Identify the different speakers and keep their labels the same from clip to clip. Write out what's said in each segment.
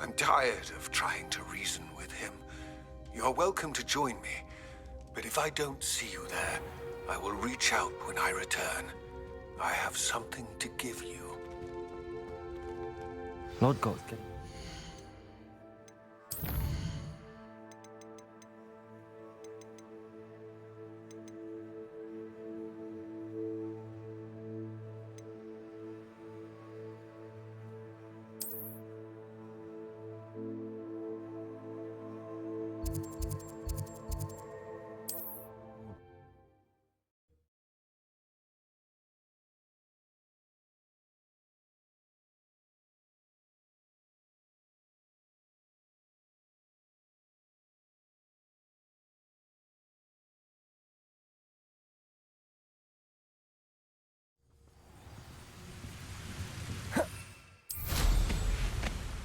Speaker 1: I'm tired of trying to reason with him. You're welcome to join me, but if I don't see you there, I will reach out when I return. I have something to give you.
Speaker 2: Lord Godkin.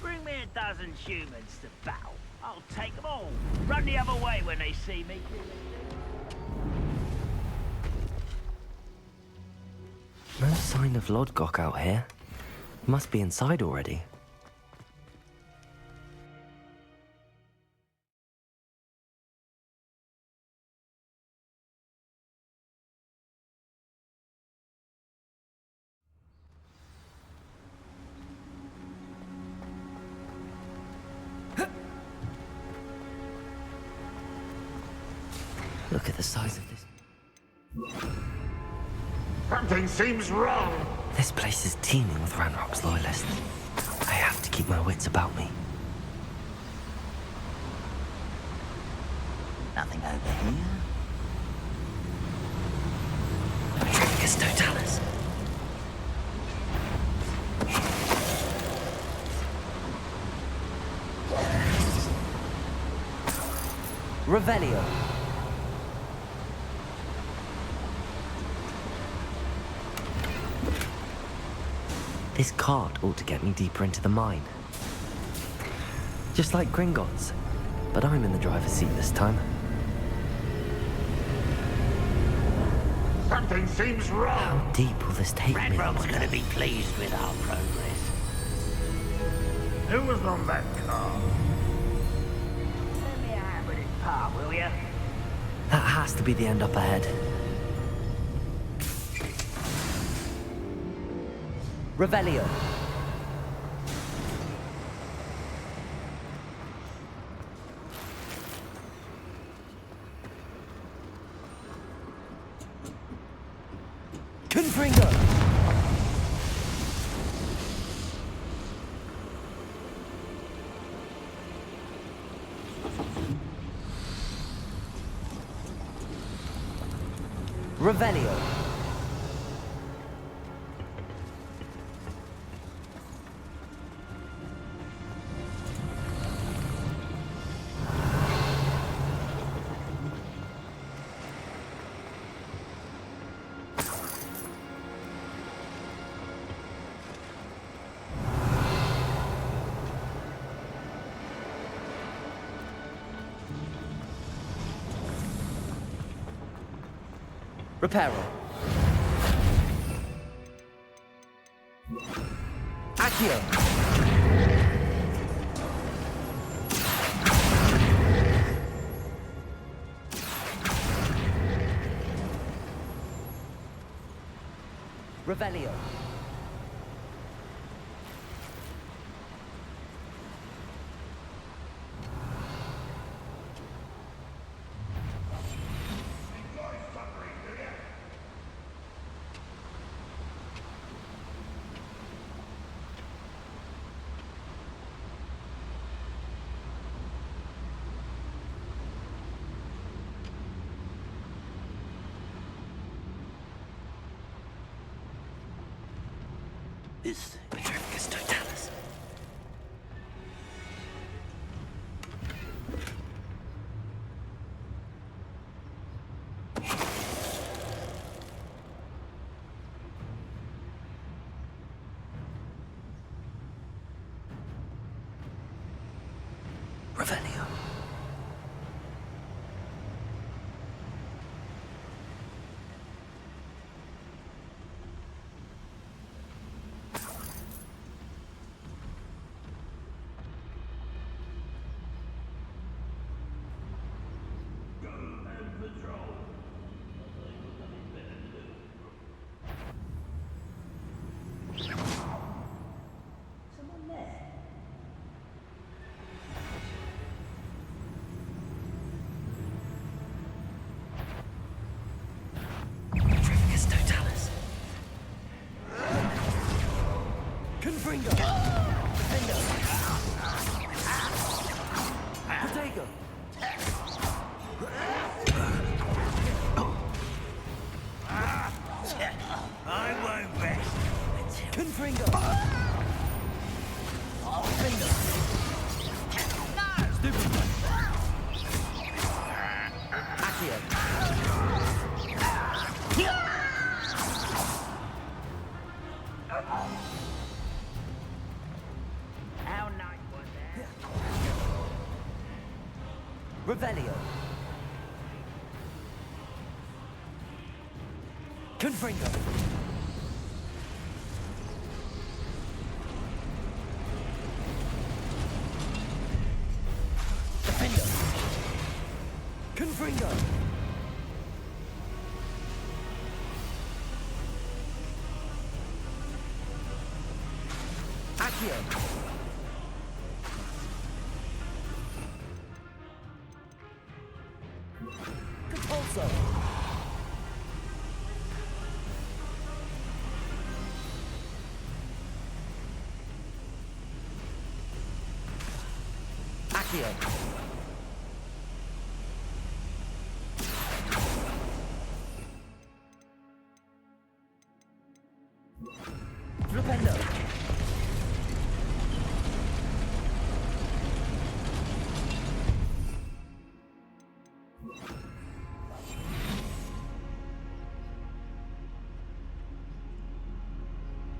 Speaker 3: Bring me a dozen humans to battle. I'll take them all. Run the other way when they see me.
Speaker 2: No sign of Lodgok out here. Must be inside already. Look at the size of this.
Speaker 4: Something seems wrong.
Speaker 2: This place is teeming with Ranrock's loyalists. I have to keep my wits about me.
Speaker 3: Nothing over here.
Speaker 2: Tricus Totalis. Revelio. This cart ought to get me deeper into the mine. Just like Gringotts, but I'm in the driver's seat this time.
Speaker 4: Something seems wrong.
Speaker 2: How deep will this take me?
Speaker 3: Ranrock's gonna be pleased with our progress.
Speaker 4: Who was on that car?
Speaker 3: Let me out with this part, will ya?
Speaker 2: That has to be the end up ahead. Revelio. Confringo. Revelio. Reparo. Accio. Revelio.
Speaker 3: This
Speaker 2: Tricus Totalis. Revelio. Trifficus totalis. Confringo. Defender. Protego.
Speaker 3: I won't rest.
Speaker 2: Confringo. Defender. Stupid. Accio.
Speaker 3: How nice was that?
Speaker 2: Revelio. Confringo. Defender. Confringo. Accio. Compulso. Accio. Flipendo.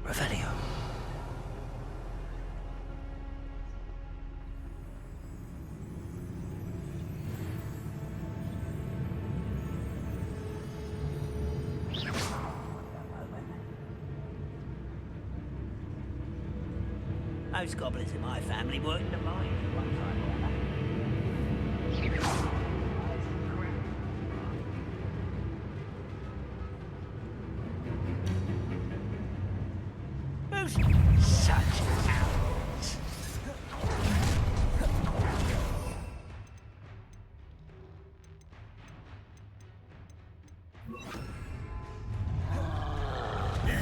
Speaker 2: Revelio.
Speaker 3: Most goblins in my family work in the mines at one time or other. Who's such cowards?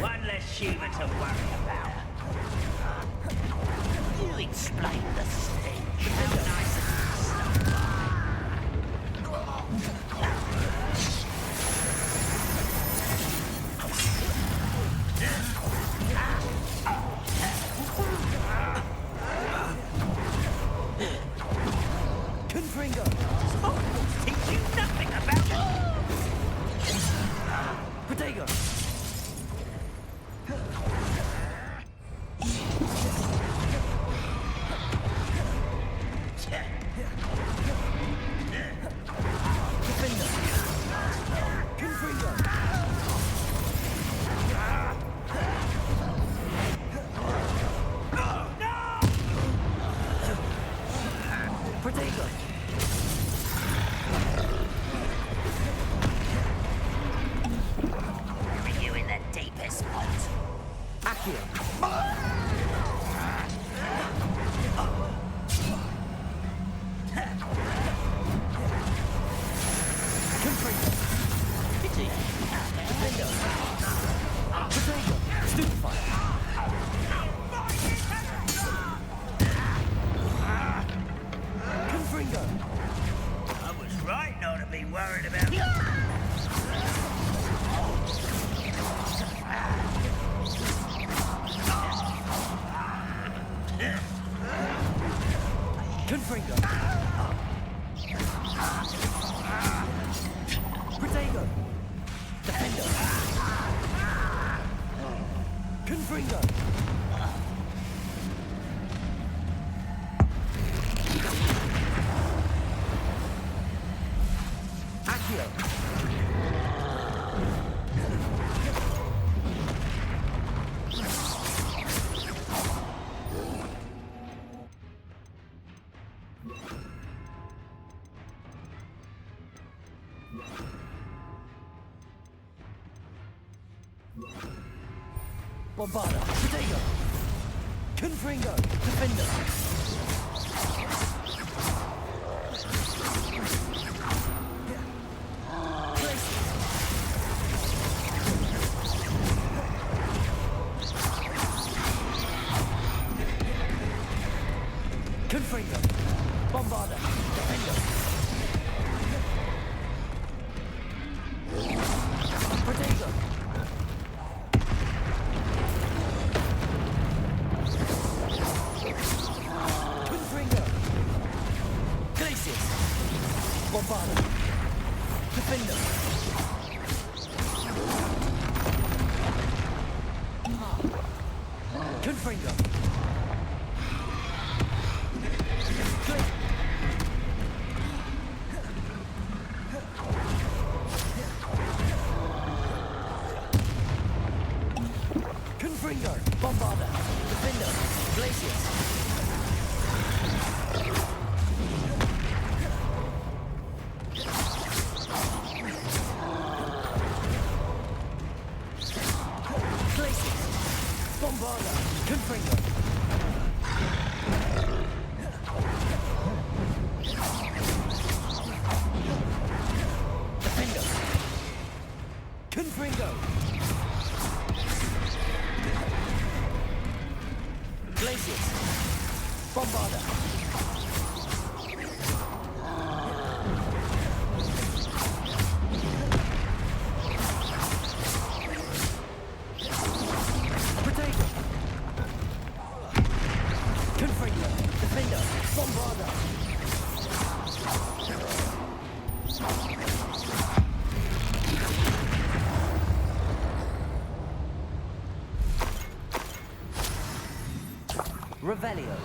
Speaker 3: One less human to worry about. You explain the stench. How nice of you.
Speaker 2: Confringo.
Speaker 3: Hogwarts teach you nothing about
Speaker 2: Protego. Defender. Confringo. Protego.
Speaker 3: Bury you in the deepest pot.
Speaker 2: Accio. Confringo. Defender. Protego. Stupefy. Confringo.
Speaker 3: I was right not to be worried about you.
Speaker 2: Confringo. Protego. Defender. Confringo. Accio. Bombarda, Potato, Confringo, Defender. Confringo, Bombarda, Defender. Potato. Confringo. Glacius. Bombarda. Defender. Confringo. Confringo, Bombarda, Defender, Glacius. Glacius, Bombarda, Confringo. Defender, Confringo. Glacius, Bombarda. Potato. Confringo, Defender, Bombarda. Revelio.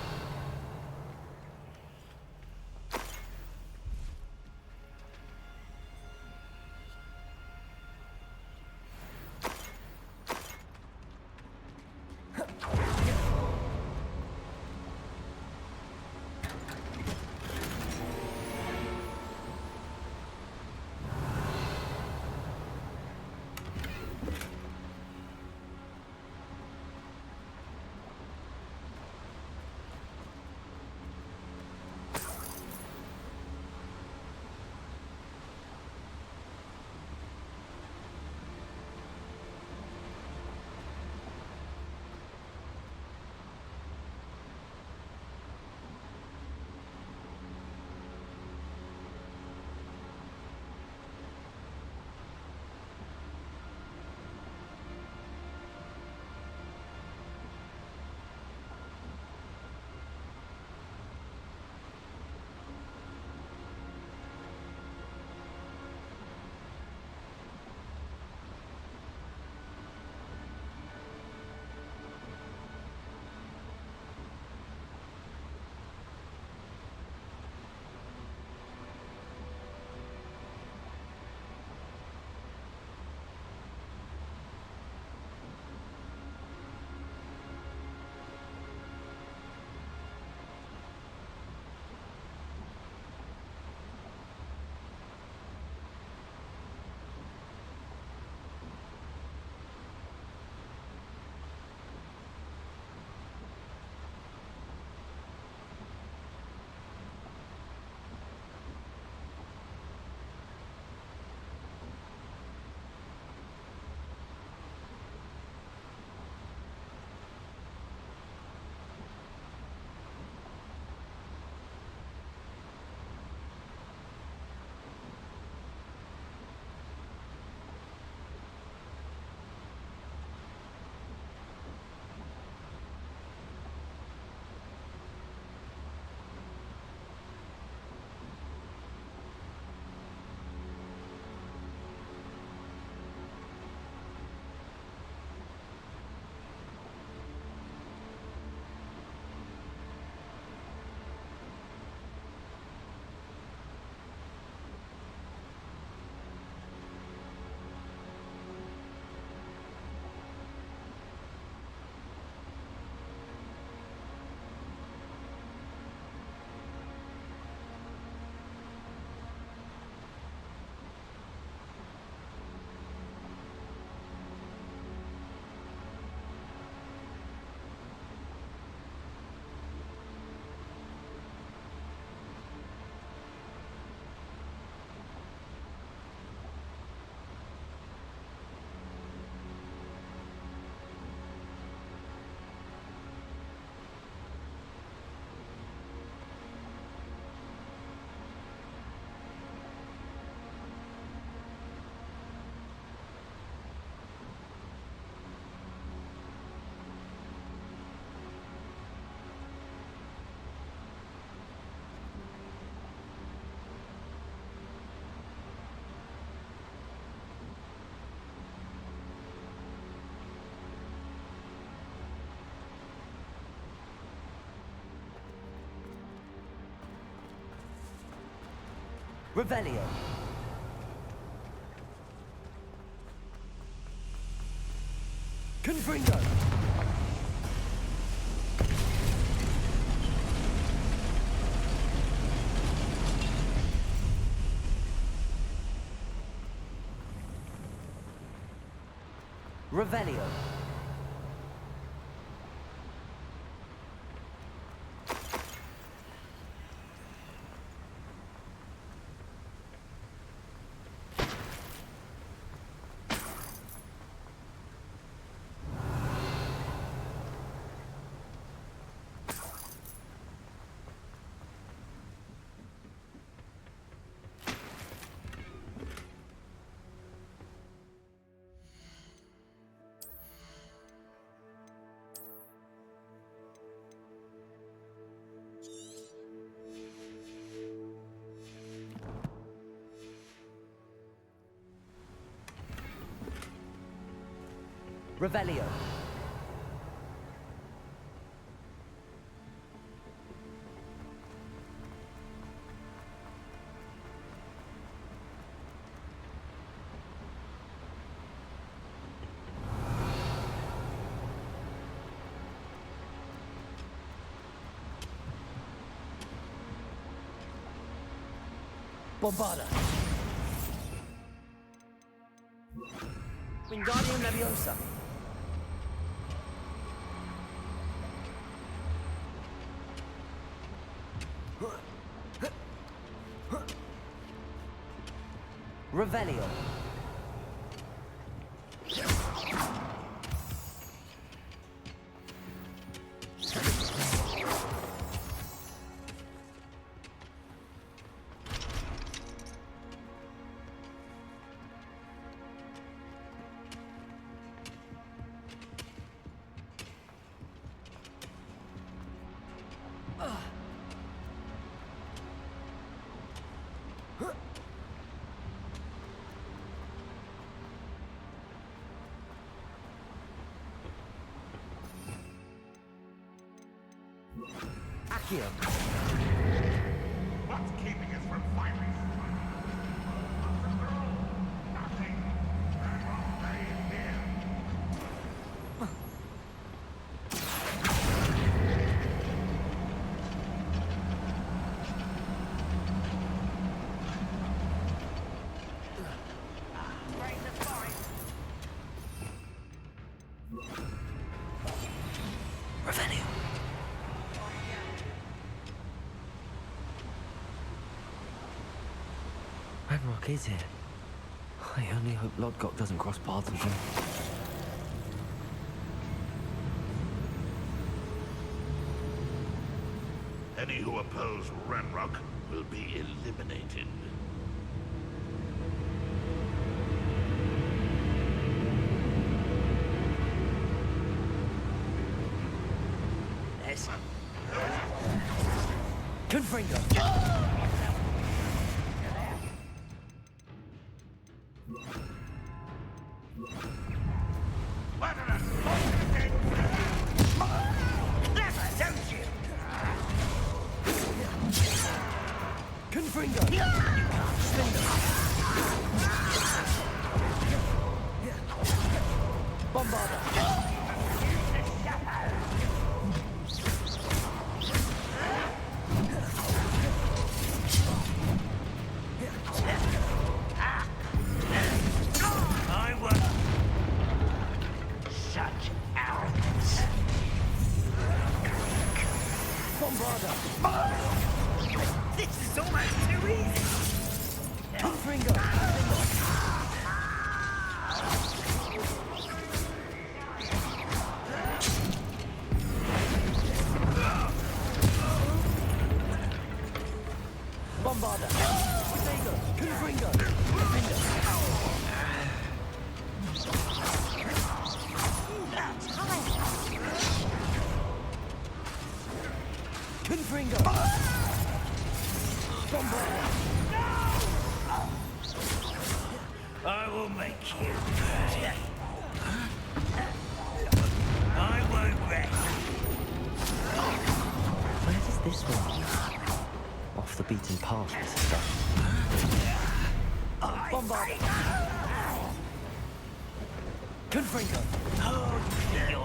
Speaker 2: Revelio. Confringo. Revelio. Revelio. Bombarda. Wingardium Leviosa. Revelio. Accio.
Speaker 4: What's keeping us from fighting? Nothing. And I'll stay here.
Speaker 3: Break the forest.
Speaker 2: Revelio. Ranrock is here. I only hope Lodgok doesn't cross paths with him.
Speaker 4: Any who oppose Ranrock will be eliminated.
Speaker 3: There's
Speaker 2: Confringo.
Speaker 3: clever, don't you?
Speaker 2: Confringo. Bombarda.
Speaker 3: I want such arrogance.
Speaker 2: Bombarda.
Speaker 3: This is almost too easy.
Speaker 2: Confringo. Bombarda. Confringo. Confringo. Bombarda.
Speaker 3: I will make you. I won't rest.
Speaker 2: Where does this one lead? Off the beaten path, this stuff. Bombarda! Confringo!
Speaker 3: You're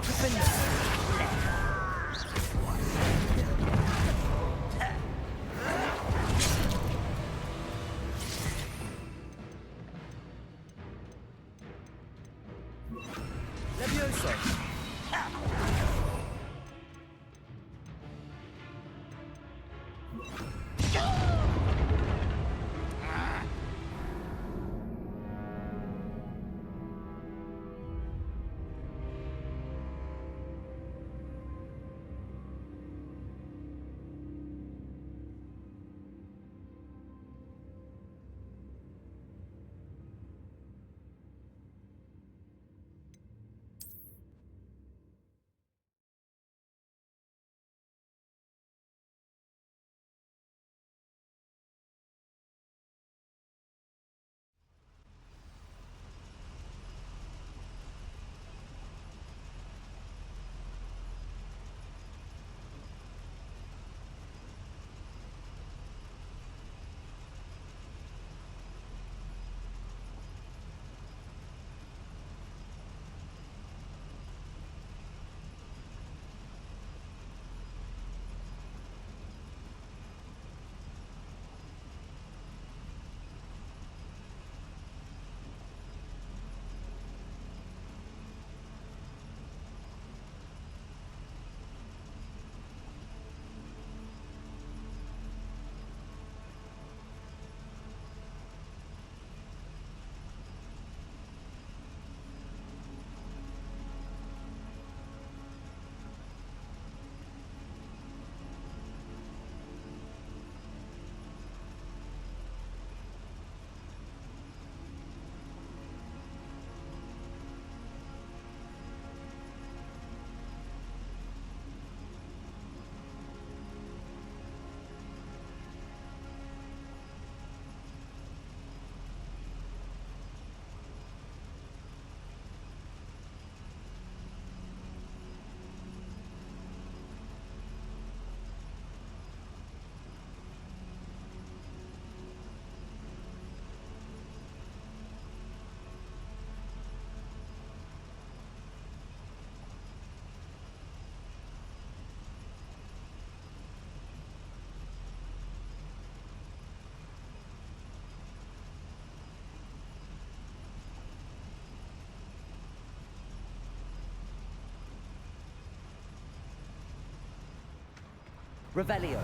Speaker 2: Levioso! Revelio.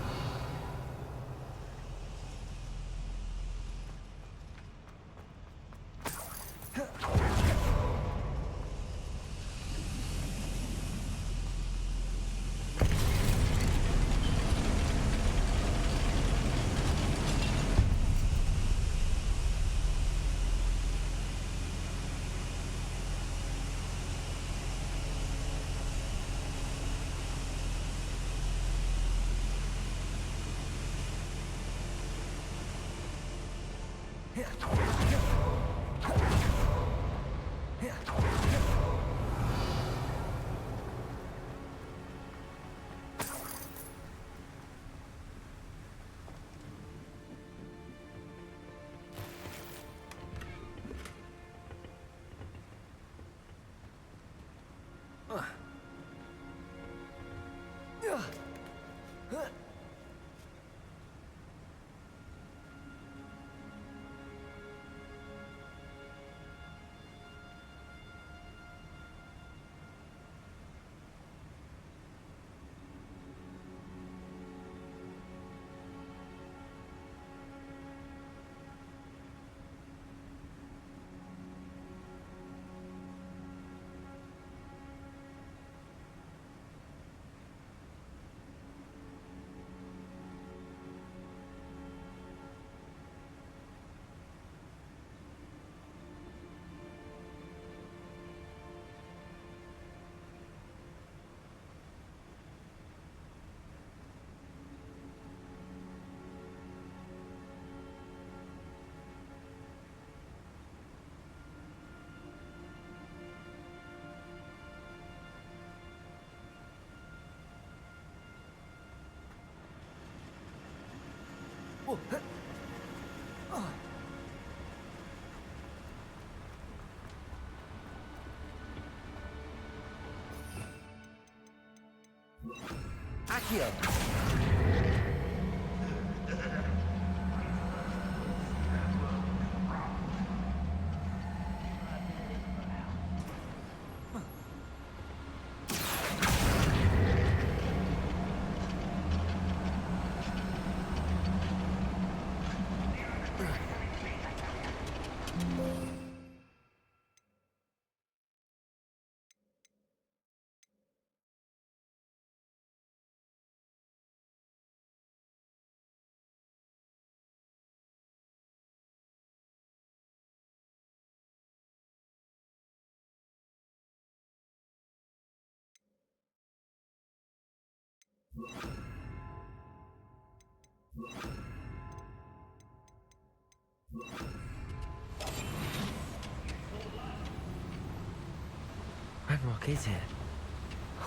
Speaker 2: Ranrock is here.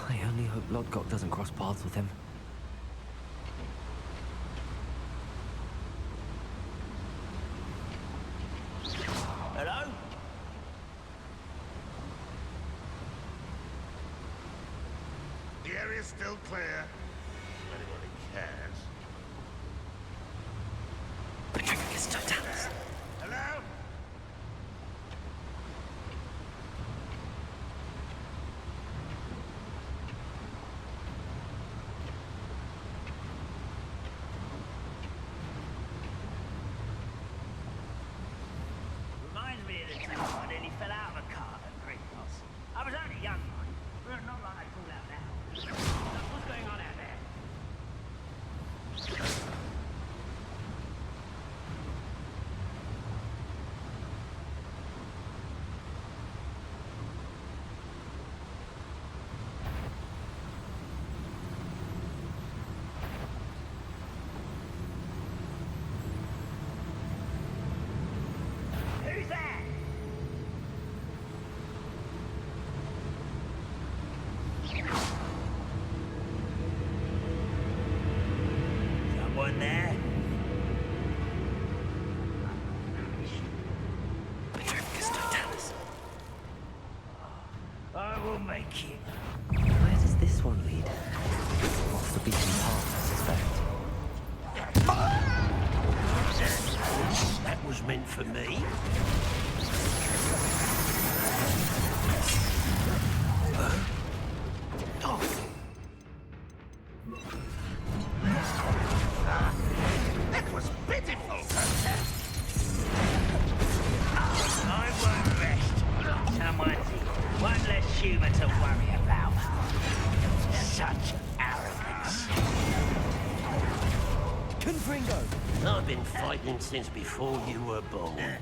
Speaker 2: I only hope Lodgok doesn't cross paths with him.
Speaker 3: Hello?
Speaker 4: The area's still clear. If anybody cares.
Speaker 2: Patricius Totalis.
Speaker 4: Hello?
Speaker 3: Reminds me of the time I nearly fell out of a cart at Greenhouse. I was only young, mind. But not like I call out now. What's going on out there? Who's that? Someone there?
Speaker 2: Patricius Totalis.
Speaker 3: I will make it.
Speaker 2: Where does this one lead? Off the beaten path, I suspect.
Speaker 3: That was meant for me.
Speaker 4: That was pitiful!
Speaker 3: I won't rest. Someone's here. One less human to worry about. Such arrogance.
Speaker 2: Confringo!
Speaker 5: I've been fighting since before you were born.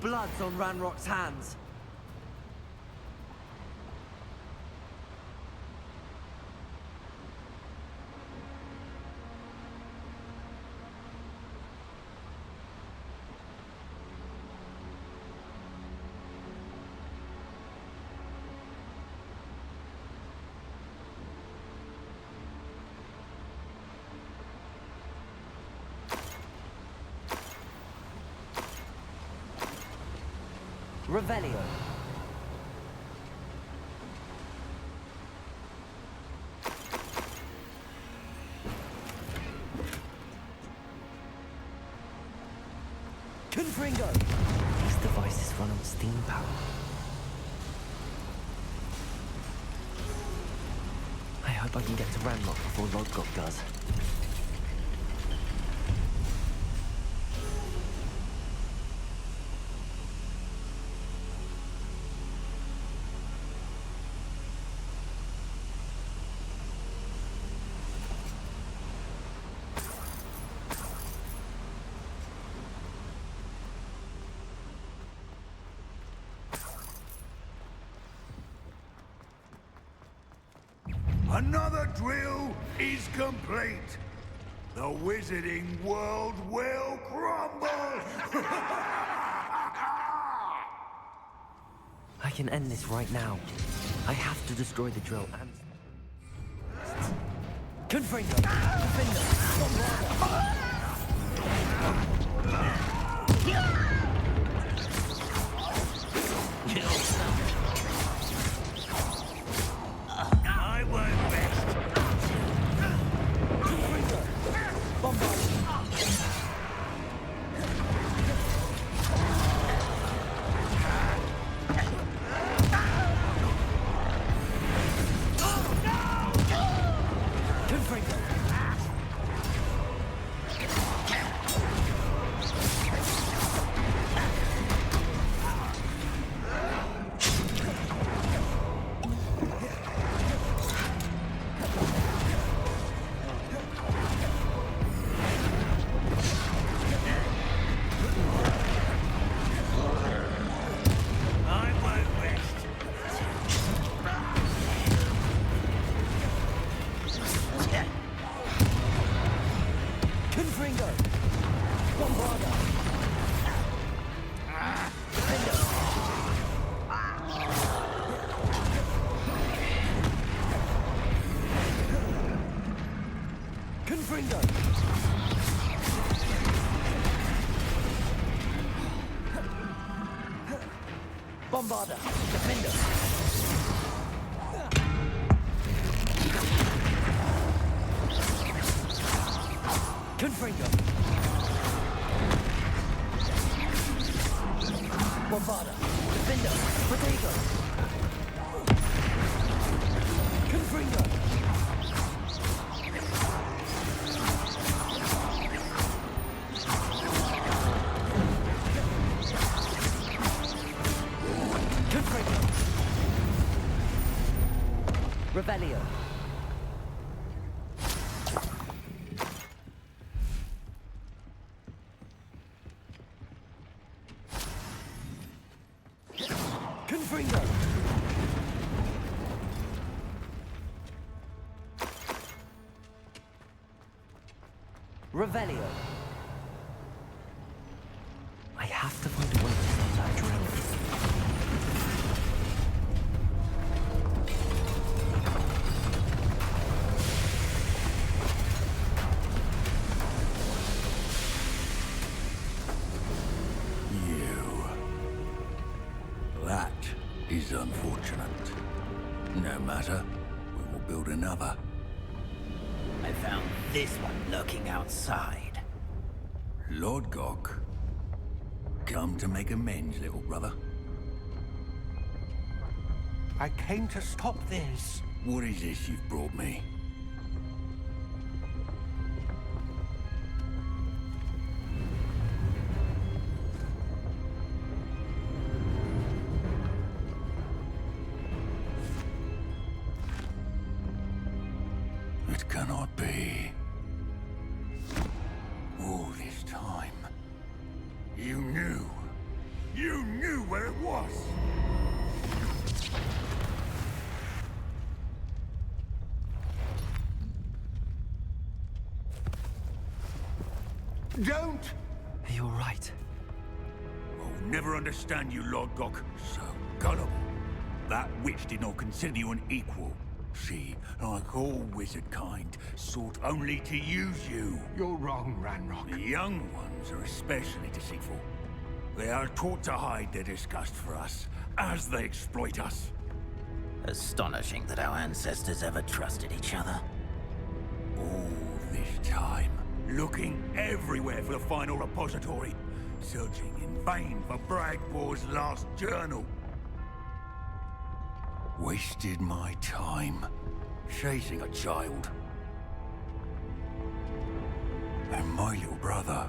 Speaker 2: blood's on Ranrock's hands. Revelio. Confringo! These devices run on steam power. I hope I can get to Ranrock before Lodgok does.
Speaker 6: Another drill is complete. The wizarding world will crumble!
Speaker 2: I can end this right now. I have to destroy the drill and... Confringo! Defender!
Speaker 3: I won't rest.
Speaker 2: Bombarder! Defender! Confringo! Bombarder! Defender! Protego! Confringo! Revelio. Confringo. Revelio. I have to find a way to stop that drill.
Speaker 6: That is unfortunate. No matter, we will build another.
Speaker 3: I found this one lurking outside.
Speaker 6: Lord Gok, come to make amends, little brother.
Speaker 1: I came to stop this.
Speaker 6: What is this you've brought me? It cannot be. All this time, you knew. You
Speaker 1: Don't!
Speaker 2: You're right.
Speaker 6: I'll never understand you, Lord Gok. So gullible. That witch did not consider you an equal. She, like all wizard kind, sought only to use you.
Speaker 1: You're wrong, Ranrock.
Speaker 6: The young ones are especially deceitful. They are taught to hide their disgust for us, as they exploit us.
Speaker 7: Astonishing that our ancestors ever trusted each other.
Speaker 6: All this time, looking everywhere for the final repository, searching in vain for Bragbor's last journal. Wasted my time, chasing a child. And my little brother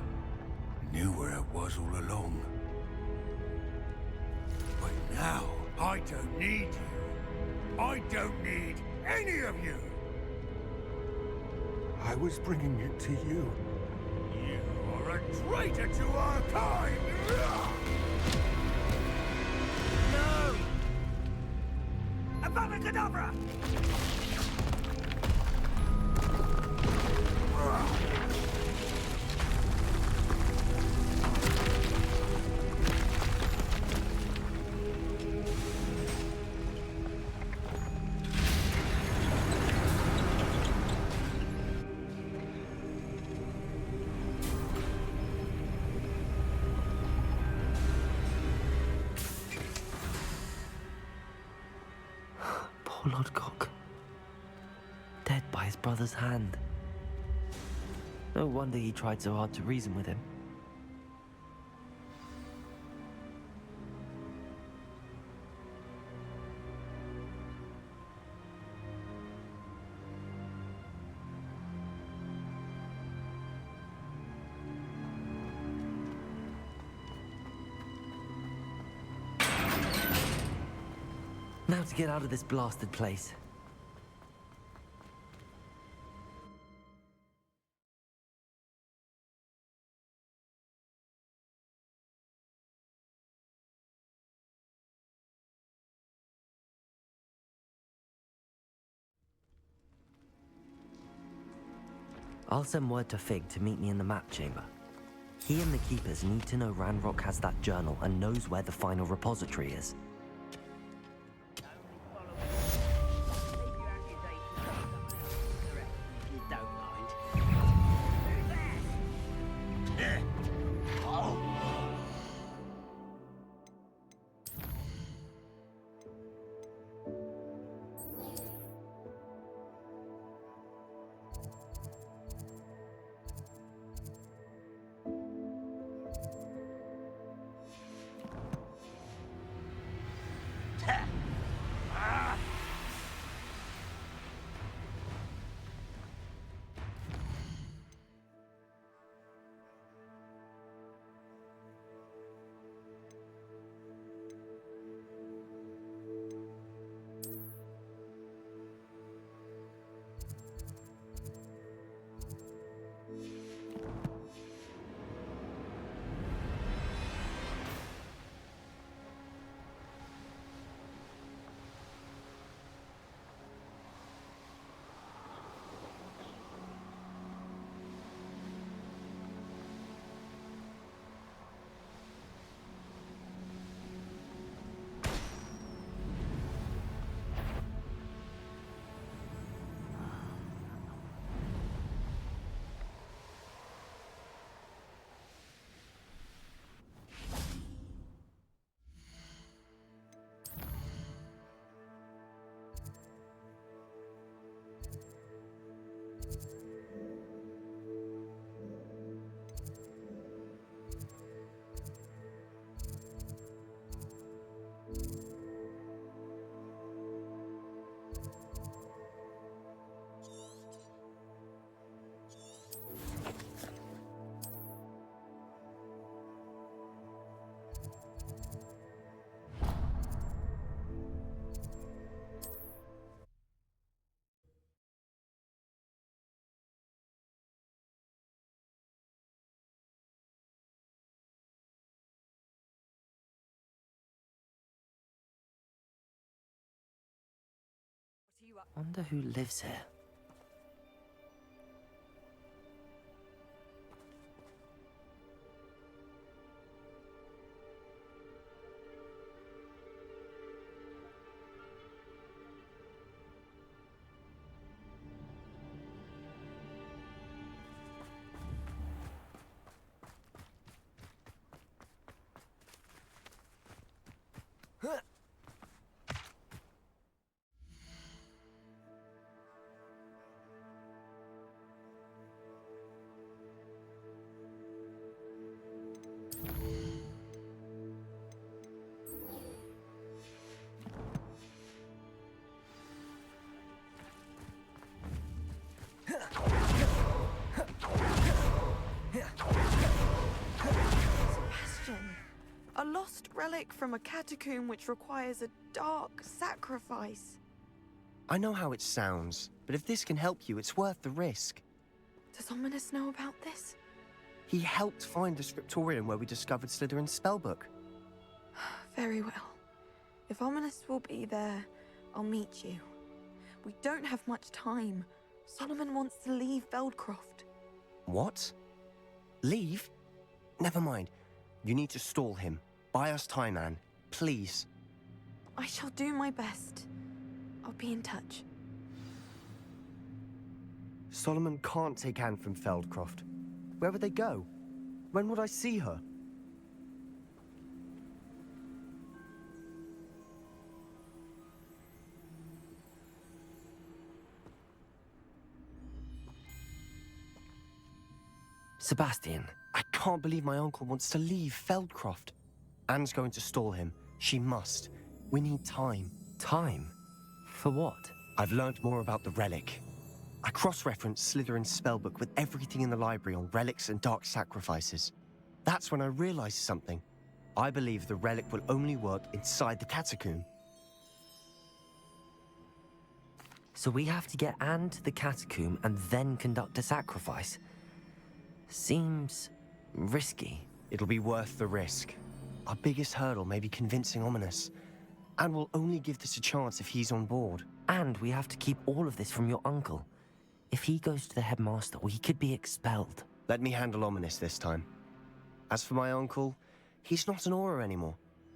Speaker 6: knew where it was all along. But now, I don't need you. I don't need any of you.
Speaker 1: I was bringing it to you.
Speaker 6: You are a traitor to our kind!
Speaker 3: No! Abacadabra!
Speaker 2: Poor Lord Cock. Dead by his brother's hand. No wonder he tried so hard to reason with him. Now to get out of this blasted place. I'll send word to Fig to meet me in the map chamber. He and the Keepers need to know Ranrock has that journal and knows where the final repository is.
Speaker 3: Leave your accusations to someone else direct, if you don't mind. Who's there?
Speaker 2: Wonder who lives here.
Speaker 8: A lost relic from a catacomb which requires a dark sacrifice.
Speaker 9: I know how it sounds, but if this can help you, it's worth the risk.
Speaker 8: Does Ominous know about this?
Speaker 9: He helped find the scriptorium where we discovered Slytherin's spellbook.
Speaker 8: Very well. If Ominous will be there, I'll meet you. We don't have much time. Solomon wants to leave Feldcroft.
Speaker 9: What? Leave? Never mind. You need to stall him. Buy us time, Anne. Please.
Speaker 8: I shall do my best. I'll be in touch.
Speaker 9: Solomon can't take Anne from Feldcroft. Where would they go? When would I see her?
Speaker 2: Sebastian.
Speaker 9: I can't believe my uncle wants to leave Feldcroft. Anne's going to stall him. She must. We need time.
Speaker 2: Time? For what?
Speaker 9: I've learned more about the relic. I cross-referenced Slytherin's spellbook with everything in the library on relics and dark sacrifices. That's when I realized something. I believe the relic will only work inside the catacomb.
Speaker 2: So we have to get Anne to the catacomb and then conduct a sacrifice. Seems risky.
Speaker 9: It'll be worth the risk. Our biggest hurdle may be convincing Ominous. And we'll only give this a chance if he's on board.
Speaker 2: And we have to keep all of this from your uncle. If he goes to the headmaster, we could be expelled.
Speaker 9: Let me handle Ominous this time. As for my uncle, he's not an Auror anymore.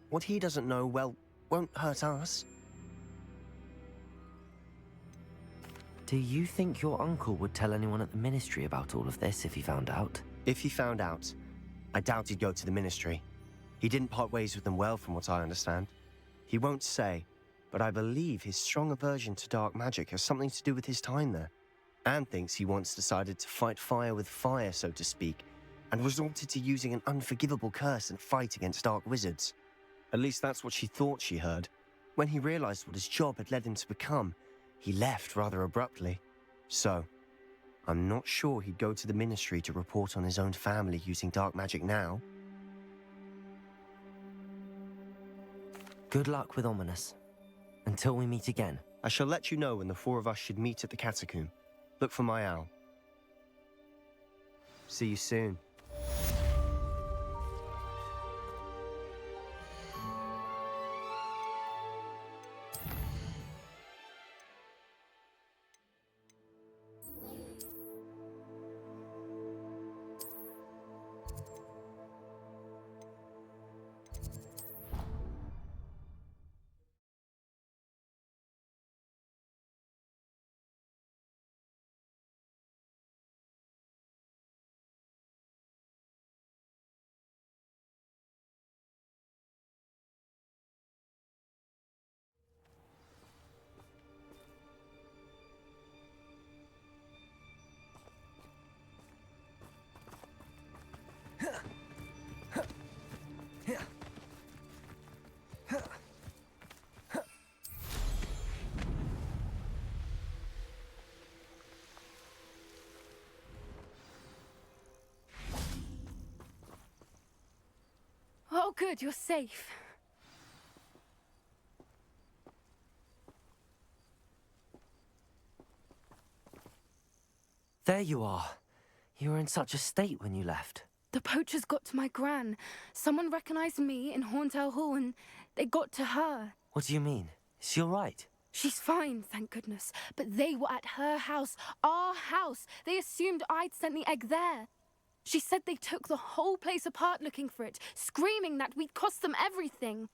Speaker 9: What he doesn't know, well, won't hurt us.
Speaker 2: Do you think your uncle would tell anyone at the Ministry about all of this if he found out?
Speaker 9: If he found out, I doubt he'd go to the Ministry. He didn't part ways with them well, from what I understand. He won't say, but I believe his strong aversion to dark magic has something to do with his time there. Anne thinks he once decided to fight fire with fire, so to speak, and resorted to using an unforgivable curse and fight against dark wizards. At least that's what she thought she heard. When he realized what his job had led him to become, he left rather abruptly. So, I'm not sure he'd go to the Ministry to report on his own family using dark magic now.
Speaker 2: Good luck with Ominous. Until we meet again.
Speaker 9: I shall let you know when the four of us should meet at the catacomb. Look for my owl. See you soon.
Speaker 10: Oh, good, you're safe.
Speaker 2: There you are. You were in such a state when you left.
Speaker 10: The poachers got to my gran. Someone recognized me in Horntail Hall and they got to her.
Speaker 2: What do you mean? Is she all right?
Speaker 10: She's fine, thank goodness. But they were at her house, our house. They assumed I'd sent the egg there. She said they took the whole place apart looking for it, screaming that we'd cost them everything.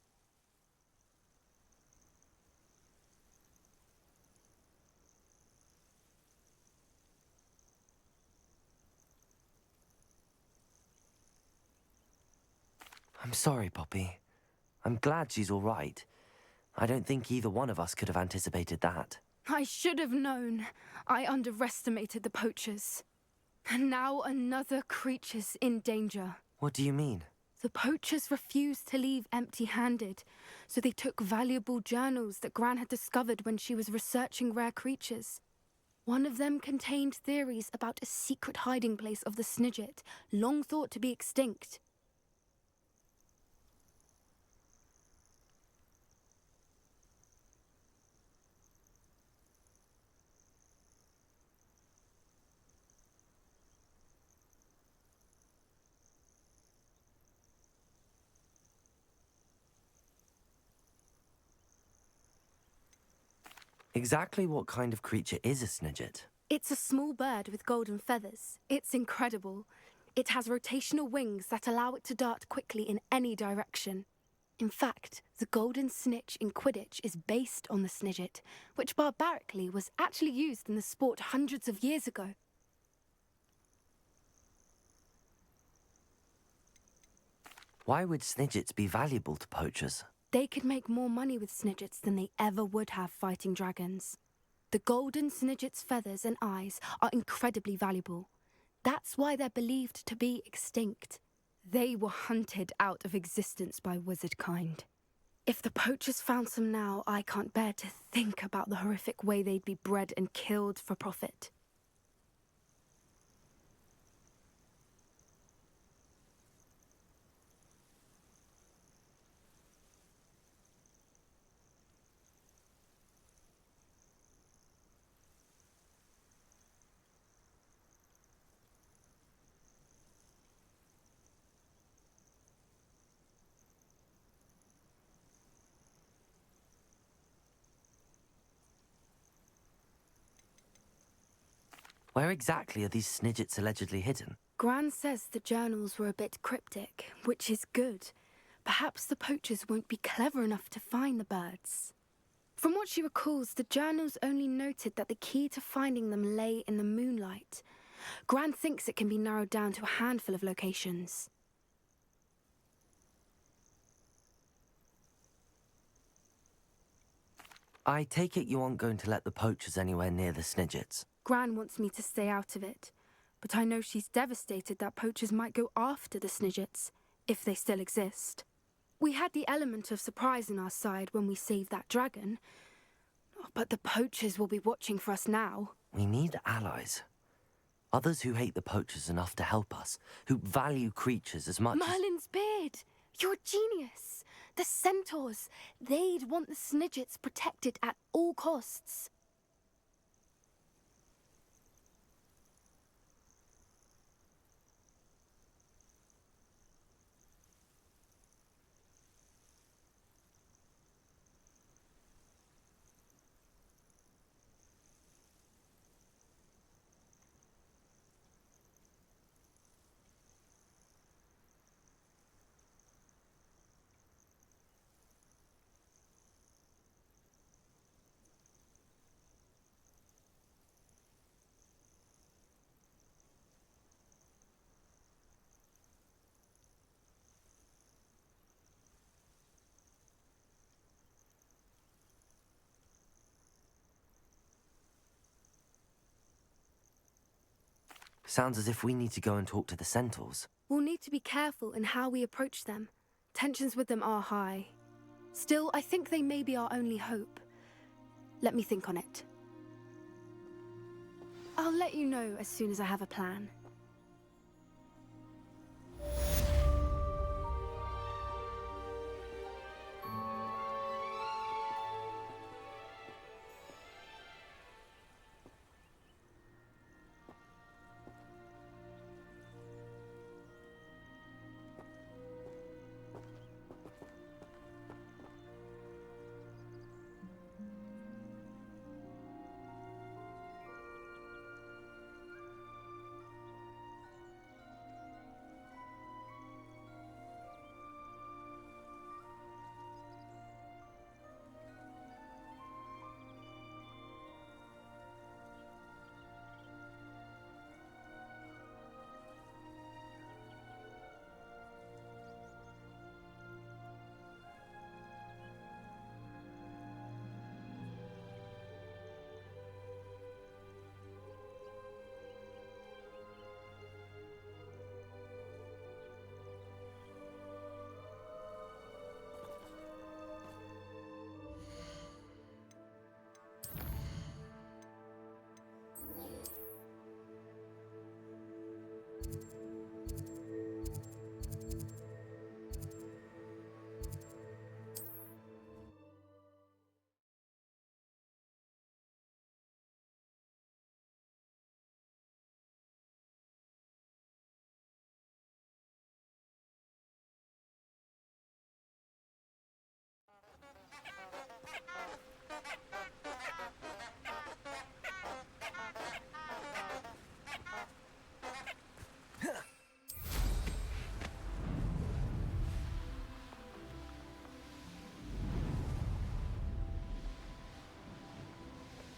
Speaker 2: I'm sorry, Poppy. I'm glad she's all right. I don't think either one of us could have anticipated that.
Speaker 10: I should have known. I underestimated the poachers. And now another creature's in danger.
Speaker 2: What do you mean?
Speaker 10: The poachers refused to leave empty-handed, so they took valuable journals that Gran had discovered when she was researching rare creatures. One of them contained theories about a secret hiding place of the Snidget, long thought to be extinct.
Speaker 2: Exactly what kind of creature is a snidget?
Speaker 10: It's a small bird with golden feathers. It's incredible. It has rotational wings that allow it to dart quickly in any direction. In fact, the golden snitch in Quidditch is based on the snidget, which barbarically was actually used in the sport hundreds of years ago.
Speaker 2: Why would snidgets be valuable to poachers?
Speaker 10: They could make more money with snidgets than they ever would have fighting dragons. The golden snidget's feathers and eyes are incredibly valuable. That's why they're believed to be extinct. They were hunted out of existence by wizard kind. If the poachers found some now, I can't bear to think about the horrific way they'd be bred and killed for profit.
Speaker 2: Where exactly are these snidgets allegedly hidden?
Speaker 10: Gran says the journals were a bit cryptic, which is good. Perhaps the poachers won't be clever enough to find the birds. From what she recalls, the journals only noted that the key to finding them lay in the moonlight. Gran thinks it can be narrowed down to a handful of locations.
Speaker 2: I take it you aren't going to let the poachers anywhere near the snidgets.
Speaker 10: Gran wants me to stay out of it, but I know she's devastated that poachers might go after the snidgets, if they still exist. We had the element of surprise on our side when we saved that dragon, but the poachers will be watching for us now.
Speaker 2: We need allies. Others who hate the poachers enough to help us, who value creatures as much
Speaker 10: Merlin's beard! You're a genius! The centaurs! They'd want the snidgets protected at all costs.
Speaker 2: Sounds as if we need to go and talk to the centaurs.
Speaker 10: We'll need to be careful in how we approach them. Tensions with them are high. Still, I think they may be our only hope. Let me think on it. I'll let you know as soon as I have a plan.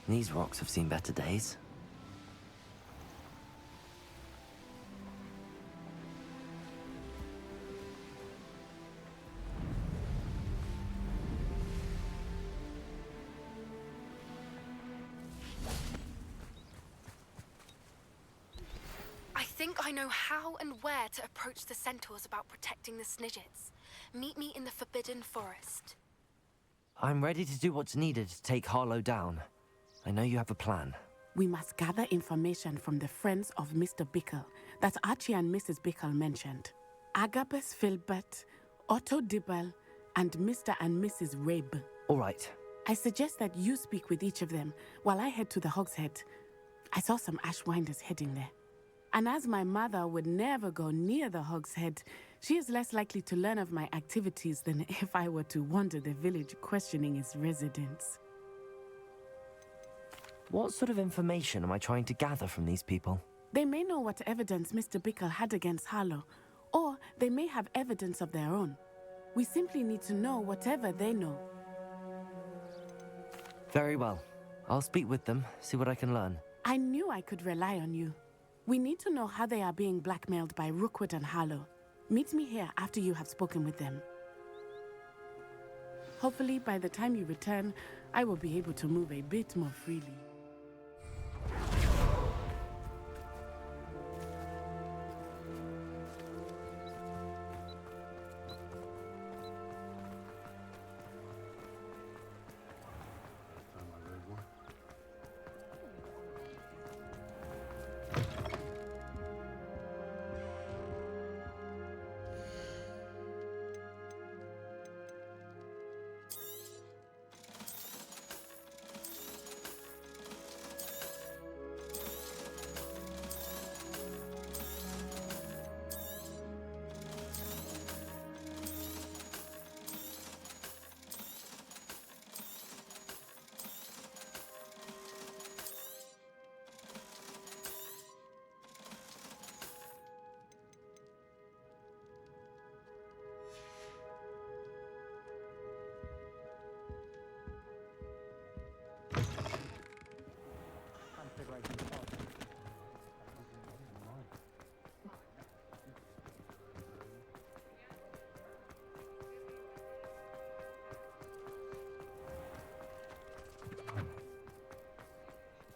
Speaker 2: These rocks have seen better days.
Speaker 10: I think I know how and where to approach the centaurs about protecting the Snidgets. Meet me in the Forbidden Forest.
Speaker 2: I'm ready to do what's needed to take Harlow down. I know you have a plan.
Speaker 11: We must gather information from the friends of Mr. Bickle that Archie and Mrs. Bickle mentioned. Agabus Filbert, Otto Dibble, and Mr. and Mrs. Rabe.
Speaker 2: All right.
Speaker 11: I suggest that you speak with each of them while I head to the Hogshead. I saw some Ashwinders heading there. And as my mother would never go near the Hogshead, she is less likely to learn of my activities than if I were to wander the village questioning its residents.
Speaker 2: What sort of information am I trying to gather from these people?
Speaker 11: They may know what evidence Mr. Bickle had against Harlow, or they may have evidence of their own. We simply need to know whatever they know.
Speaker 2: Very well. I'll speak with them, see what I can learn.
Speaker 11: I knew I could rely on you. We need to know how they are being blackmailed by Rookwood and Harlow. Meet me here after you have spoken with them. Hopefully, by the time you return, I will be able to move a bit more freely.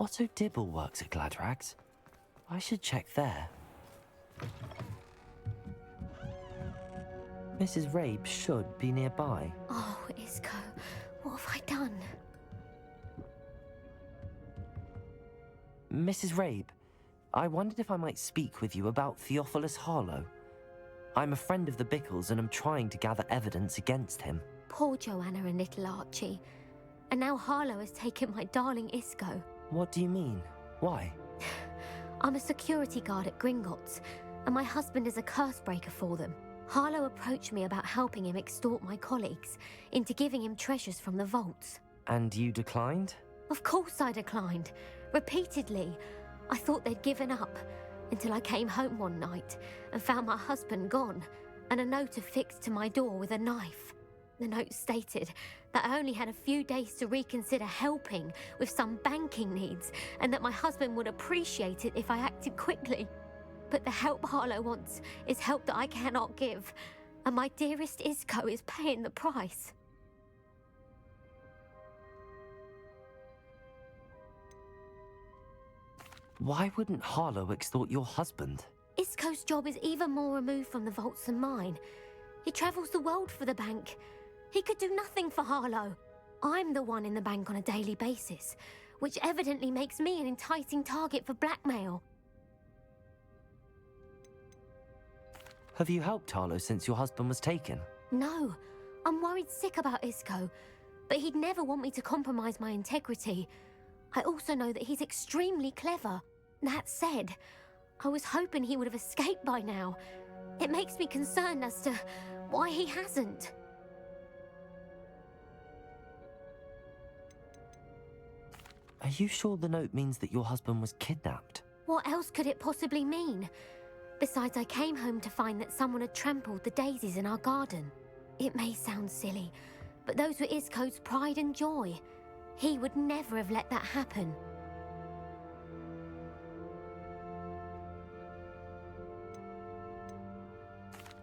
Speaker 2: Otto Dibble works at Gladrags. I should check there. Mrs. Rabe should be nearby.
Speaker 12: Oh, Isco, what have I done?
Speaker 2: Mrs. Rabe, I wondered if I might speak with you about Theophilus Harlow. I'm a friend of the Bickles and I'm trying to gather evidence against him.
Speaker 12: Poor Joanna and little Archie. And now Harlow has taken my darling Isco.
Speaker 2: What do you mean? Why?
Speaker 12: I'm a security guard at Gringotts, and my husband is a curse breaker for them. Harlow approached me about helping him extort my colleagues into giving him treasures from the vaults.
Speaker 2: And you declined?
Speaker 12: Of course I declined. Repeatedly. I thought they'd given up, until I came home one night and found my husband gone, and a note affixed to my door with a knife. The note stated that I only had a few days to reconsider helping with some banking needs, and that my husband would appreciate it if I acted quickly. But the help Harlow wants is help that I cannot give, and my dearest Isco is paying the price.
Speaker 2: Why wouldn't Harlow extort your husband?
Speaker 12: Isco's job is even more removed from the vaults than mine. He travels the world for the bank. He could do nothing for Harlow. I'm the one in the bank on a daily basis, which evidently makes me an enticing target for blackmail.
Speaker 2: Have you helped Harlow since your husband was taken?
Speaker 12: No, I'm worried sick about Isco, but he'd never want me to compromise my integrity. I also know that he's extremely clever. That said, I was hoping he would have escaped by now. It makes me concerned as to why he hasn't.
Speaker 2: Are you sure the note means that your husband was kidnapped?
Speaker 12: What else could it possibly mean? Besides, I came home to find that someone had trampled the daisies in our garden. It may sound silly, but those were Isco's pride and joy. He would never have let that happen.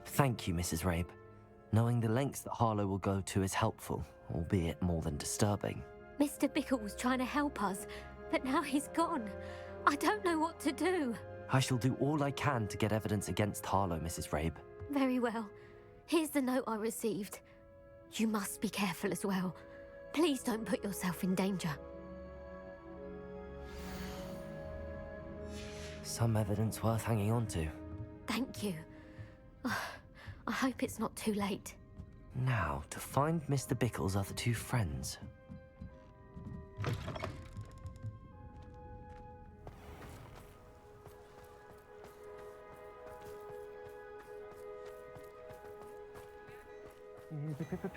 Speaker 2: Thank you, Mrs. Rabe. Knowing the lengths that Harlow will go to is helpful, albeit more than disturbing.
Speaker 12: Mr. Bickle was trying to help us, but now he's gone. I don't know what to do.
Speaker 2: I shall do all I can to get evidence against Harlow, Mrs. Rabe.
Speaker 12: Very well. Here's the note I received. You must be careful as well. Please don't put yourself in danger.
Speaker 2: Some evidence worth hanging on to.
Speaker 12: Thank you. I hope it's not too late.
Speaker 2: Now, to find Mr. Bickle's other two friends.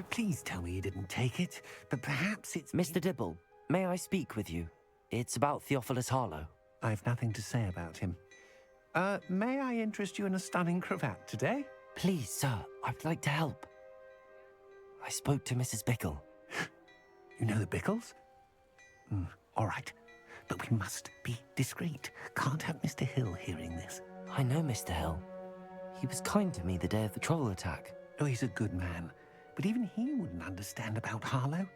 Speaker 1: Please tell me you didn't take it, but perhaps it's...
Speaker 2: Mr. Dibble, may I speak with you? It's about Theophilus Harlow.
Speaker 1: I've nothing to say about him. May I interest you in a stunning cravat today?
Speaker 2: Please, sir, I'd like to help. I spoke to Mrs. Bickle.
Speaker 1: You know the Bickles? All right, but we must be discreet. Can't have Mr. Hill hearing this.
Speaker 2: I know Mr. Hill. He was kind to me the day of the troll attack.
Speaker 1: Oh, he's a good man, but even he wouldn't understand about Harlow.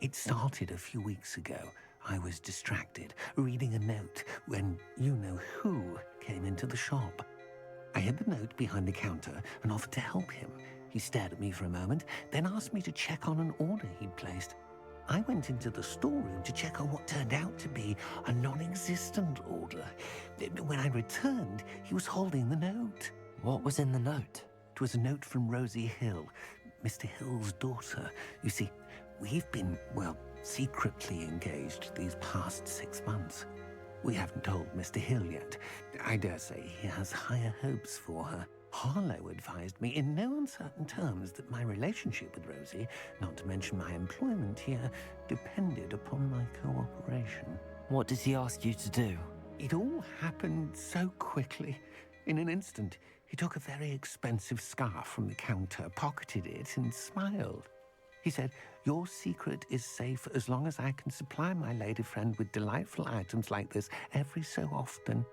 Speaker 1: It started a few weeks ago. I was distracted, reading a note, when you-know-who came into the shop. I hid the note behind the counter and offered to help him. He stared at me for a moment, then asked me to check on an order he'd placed. I went into the storeroom to check on what turned out to be a non-existent order. When I returned, he was holding the note.
Speaker 2: What was in the note?
Speaker 1: It was a note from Rosie Hill, Mr. Hill's daughter. You see, we've been, well, secretly engaged these past 6 months. We haven't told Mr. Hill yet. I dare say he has higher hopes for her. Harlow advised me in no uncertain terms that my relationship with Rosie, not to mention my employment here, depended upon my cooperation.
Speaker 2: What does he ask you to do?
Speaker 1: It all happened so quickly. In an instant, he took a very expensive scarf from the counter, pocketed it, and smiled. He said, "Your secret is safe as long as I can supply my lady friend with delightful items like this every so often."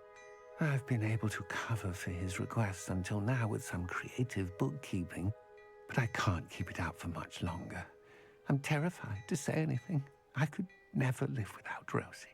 Speaker 1: I've been able to cover for his requests until now with some creative bookkeeping, but I can't keep it out for much longer. I'm terrified to say anything. I could never live without Rosie.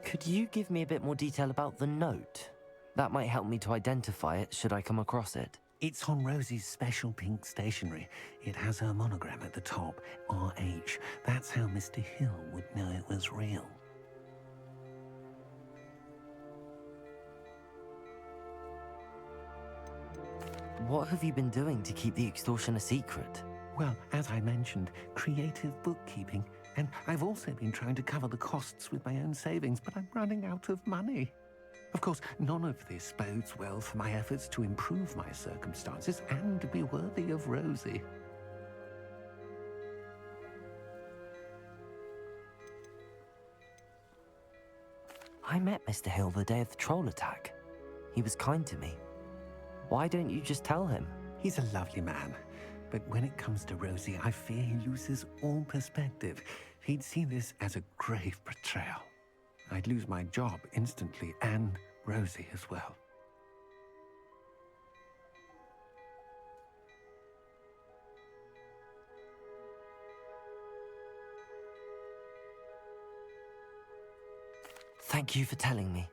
Speaker 2: Could you give me a bit more detail about the note? That might help me to identify it should I come across it.
Speaker 1: It's on Rosie's special pink stationery. It has her monogram at the top, RH. That's how Mr. Hill would know it was real.
Speaker 2: What have you been doing to keep the extortion a secret?
Speaker 1: Well, as I mentioned, creative bookkeeping. And I've also been trying to cover the costs with my own savings, but I'm running out of money. Of course, none of this bodes well for my efforts to improve my circumstances and to be worthy of Rosie.
Speaker 2: I met Mr. Hill the day of the troll attack. He was kind to me. Why don't you just tell him?
Speaker 1: He's a lovely man. But when it comes to Rosie, I fear he loses all perspective. He'd see this as a grave betrayal. I'd lose my job instantly, and Rosie as well.
Speaker 2: Thank you for telling me.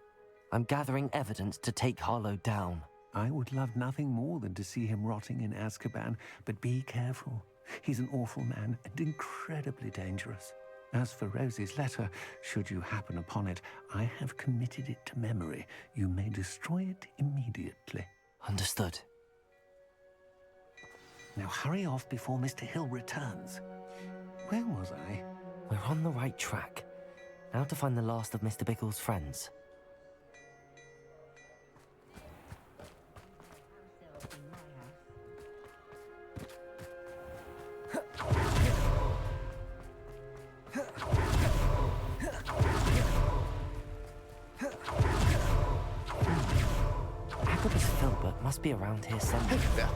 Speaker 2: I'm gathering evidence to take Harlow down.
Speaker 1: I would love nothing more than to see him rotting in Azkaban, but be careful. He's an awful man and incredibly dangerous. As for Rosie's letter, should you happen upon it, I have committed it to memory. You may destroy it immediately.
Speaker 2: Understood.
Speaker 1: Now hurry off before Mr. Hill returns. Where was I?
Speaker 2: We're on the right track. Now to find the last of Mr. Bickle's friends. must be around here somewhere.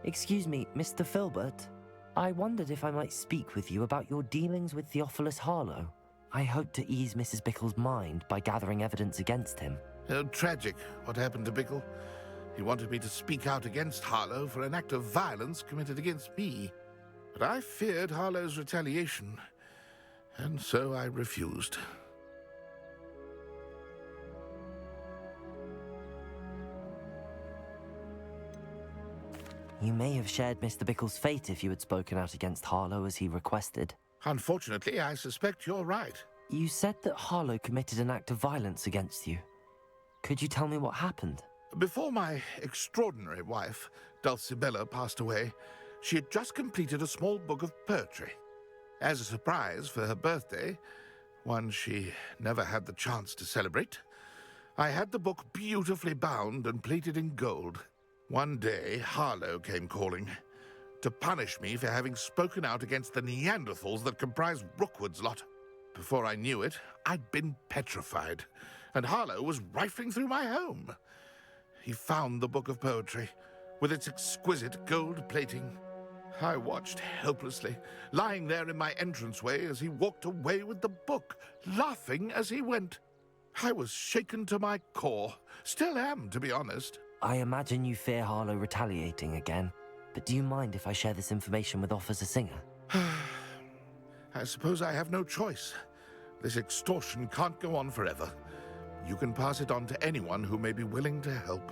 Speaker 2: Excuse me, Mr. Filbert. I wondered if I might speak with you about your dealings with Theophilus Harlow. I hope to ease Mrs. Bickle's mind by gathering evidence against him.
Speaker 4: Oh, tragic what happened to Bickle. He wanted me to speak out against Harlow for an act of violence committed against me. But I feared Harlow's retaliation, and so I refused.
Speaker 2: You may have shared Mr. Bickle's fate if you had spoken out against Harlow as he requested.
Speaker 4: Unfortunately, I suspect you're right.
Speaker 2: You said that Harlow committed an act of violence against you. Could you tell me what happened?
Speaker 4: Before my extraordinary wife, Dulcibella, passed away, she had just completed a small book of poetry. As a surprise for her birthday, one she never had the chance to celebrate, I had the book beautifully bound and plated in gold. One day, Harlow came calling to punish me for having spoken out against the Neanderthals that comprise Rookwood's lot. Before I knew it, I'd been petrified, and Harlow was rifling through my home. He found the book of poetry, with its exquisite gold plating. I watched helplessly, lying there in my entranceway as he walked away with the book, laughing as he went. I was shaken to my core. Still am, to be honest.
Speaker 2: I imagine you fear Harlow retaliating again, but do you mind if I share this information with Officer Singer?
Speaker 4: I suppose I have no choice. This extortion can't go on forever. You can pass it on to anyone who may be willing to help.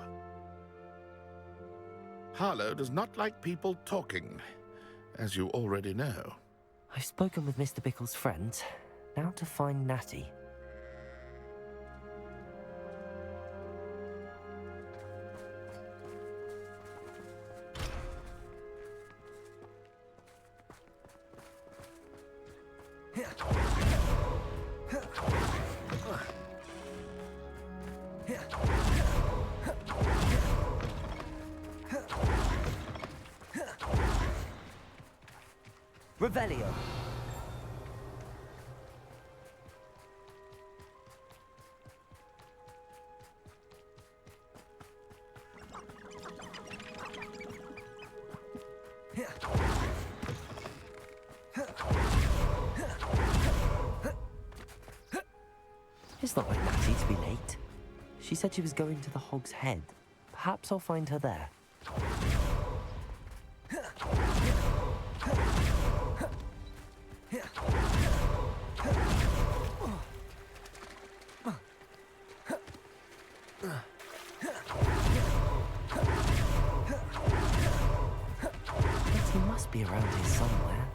Speaker 4: Harlow does not like people talking, as you already know.
Speaker 2: I've spoken with Mr. Bickle's friends. Now to find Natty. Revelio. It's not like Natty to be late. She said she was going to the Hog's Head. Perhaps I'll find her there. He must be around here somewhere.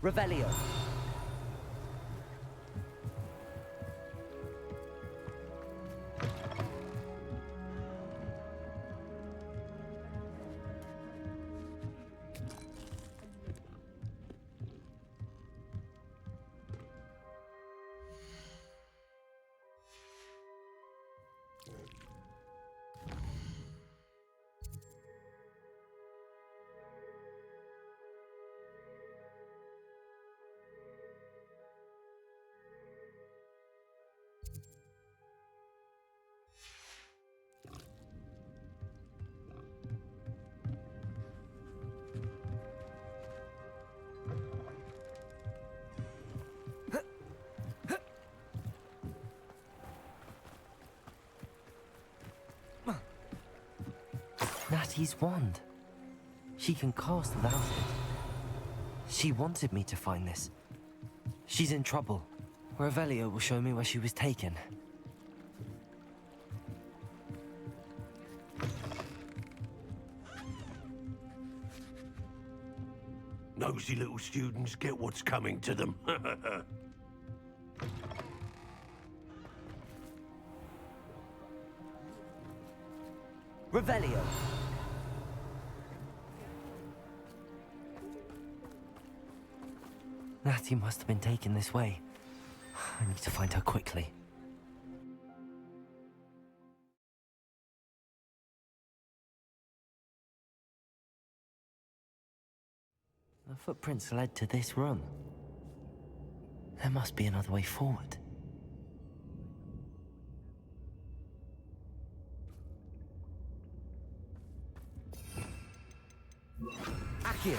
Speaker 2: Revelio. Natty's wand. She can cast without it. She wanted me to find this. She's in trouble. Revelio will show me where she was taken.
Speaker 5: Nosy little students get what's coming to them.
Speaker 2: Revelio. Natty must have been taken this way. I need to find her quickly. The footprints led to this room. There must be another way forward. Accio.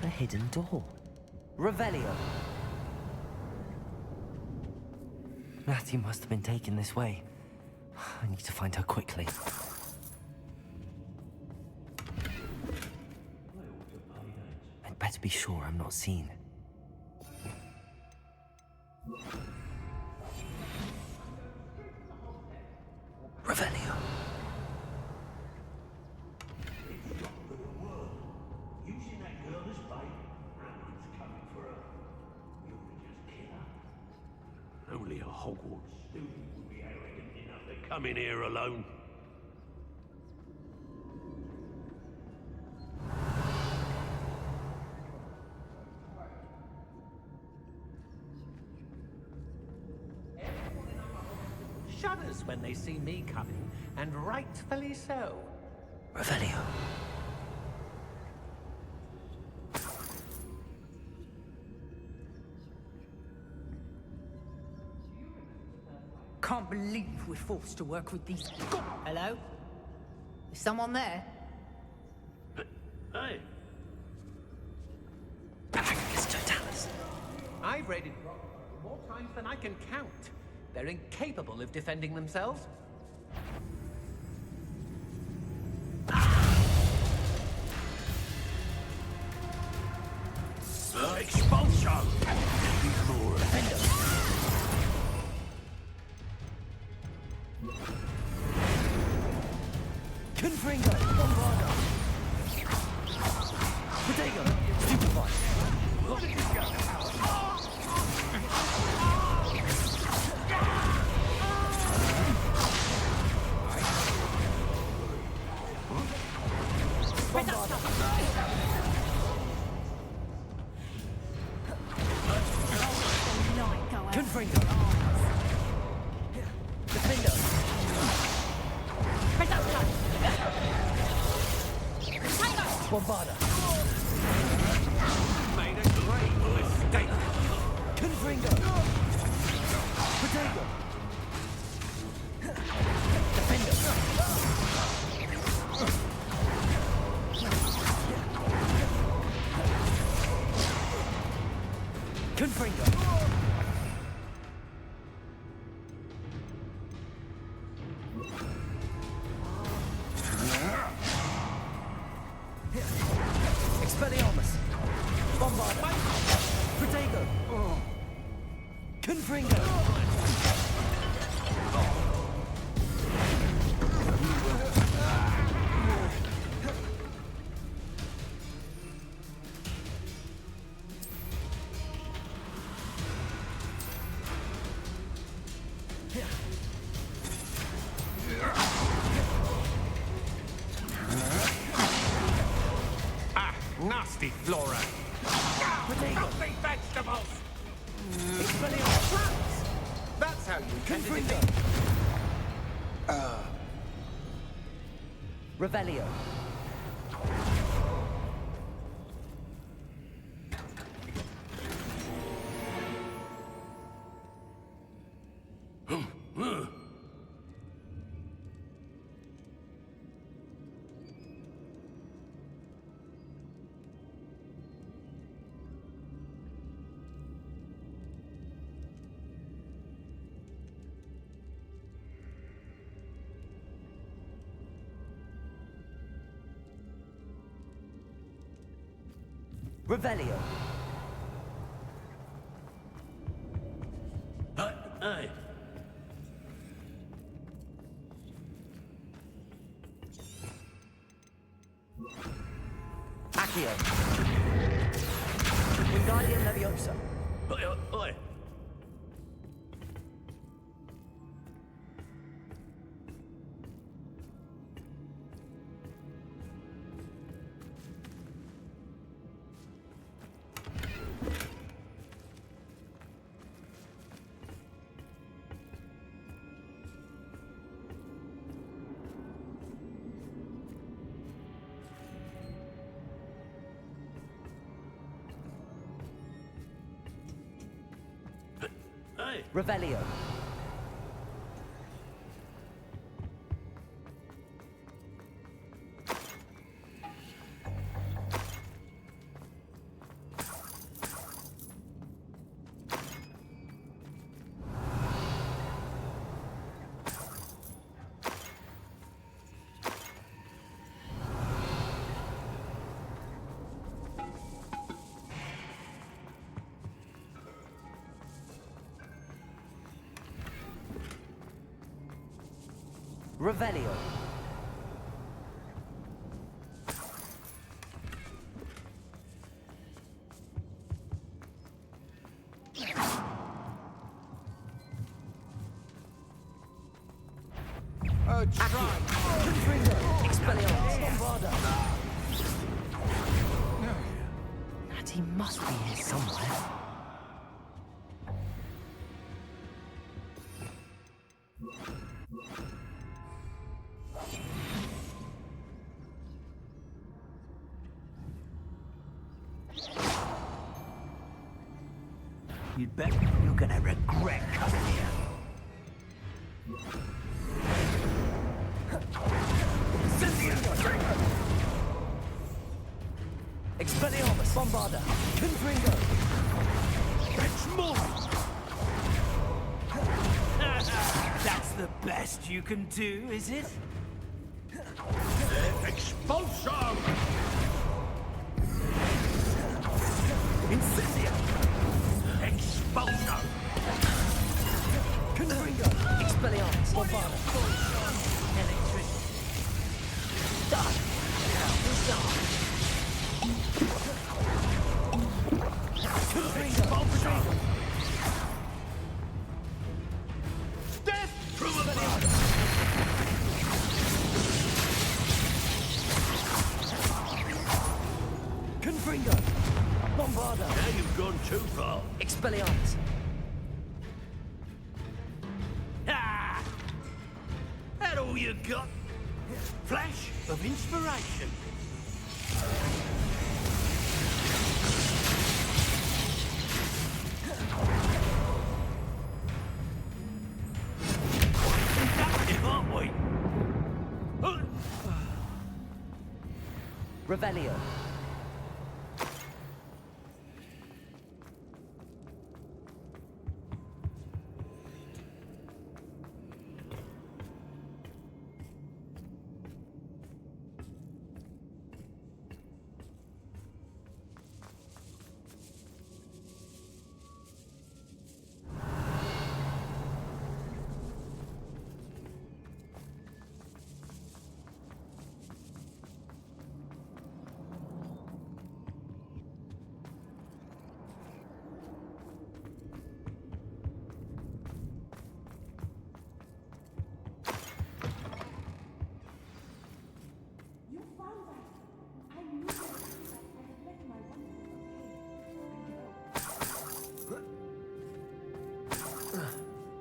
Speaker 2: A hidden door. Revelio. Natty must have been taken this way. I need to find her quickly. I'd better be sure I'm not seen. Revelio.
Speaker 5: Using that girl as bait. Ambulance coming for her. You'll just kill her. Only a Hogwarts student would be arrogant enough to come in here alone.
Speaker 13: Shudders when they see me coming, and rightfully so.
Speaker 2: Revelio.
Speaker 14: Can't believe we're forced to work with these. Hello? Is someone there?
Speaker 5: Hey.
Speaker 13: I've raided more times than I can count. They're incapable of defending themselves.
Speaker 5: Expulsion! More
Speaker 2: Confringo! Bombardo! Potato! Stupefy! Look at this guy! Confringo! Defender! Bombarda!
Speaker 13: Made a great mistake.
Speaker 2: Confringo! Potato! Defender! Confringo! Expelliarmus! Bombarda! Protego! Confringo!
Speaker 13: Nasty flora. Filthy vegetables.
Speaker 2: Expelliarmus!
Speaker 13: That's how you
Speaker 2: Confringo! Revelio. Revelio.
Speaker 5: Hey.
Speaker 2: Accio. Wingardium Leviosa.
Speaker 5: Oi. Hey.
Speaker 2: Revelio. Revelio.
Speaker 5: Try.
Speaker 2: Confringo. Expelliarmus. Bombarda. Natty must be here somewhere.
Speaker 5: You'd bet you're gonna regret coming here.
Speaker 2: Expelliarmus. Bombarda. Confringo.
Speaker 5: It's more! That's the best you can do, is it? Expulsion! Incendia! Expulsion!
Speaker 2: Confringo. Expelliarmus. Bombarda.
Speaker 5: Electricity.
Speaker 2: Done.
Speaker 5: Expulsion! Death from above!
Speaker 2: Confringo. Bombarda.
Speaker 5: Now you've gone too far.
Speaker 2: Expelliarmus.
Speaker 5: Ah! That all you got? Flash of inspiration. Inductive, aren't we?
Speaker 2: Revelio.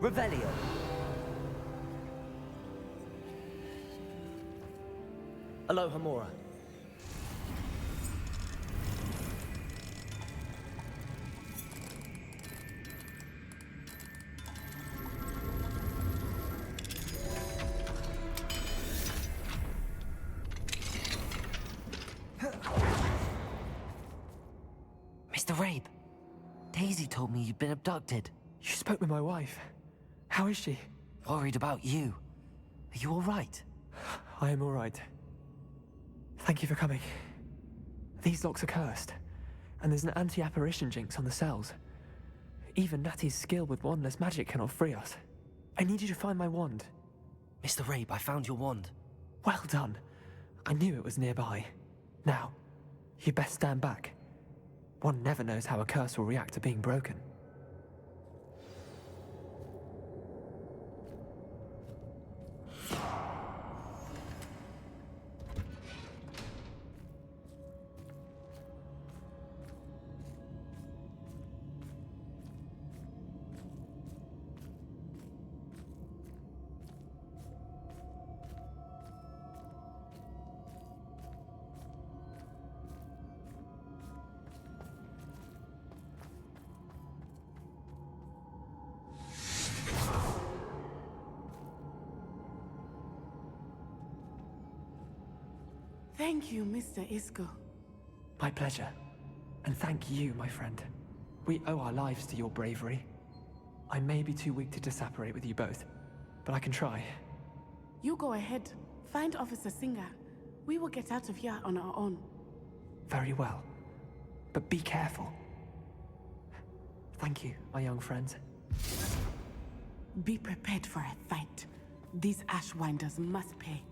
Speaker 2: Revelio. Aloha Mora. Mr. Rabe, Daisy told me you'd been abducted.
Speaker 15: You spoke with my wife. How is she?
Speaker 2: Worried about you. Are you all right?
Speaker 15: I am all right. Thank you for coming. These locks are cursed, and there's an anti-apparition jinx on the cells. Even Natty's skill with wandless magic cannot free us. I need you to find my wand.
Speaker 2: Mr. Rabe, I found your wand.
Speaker 15: Well done. I knew it was nearby. Now, you best stand back. One never knows how a curse will react to being broken.
Speaker 11: Thank you, Mr. Isco.
Speaker 15: My pleasure. And thank you, my friend. We owe our lives to your bravery. I may be too weak to disapparate with you both, but I can try.
Speaker 11: You go ahead. Find Officer Singer. We will get out of here on our own.
Speaker 15: Very well. But be careful. Thank you, my young friends.
Speaker 11: Be prepared for a fight. These Ashwinders must pay.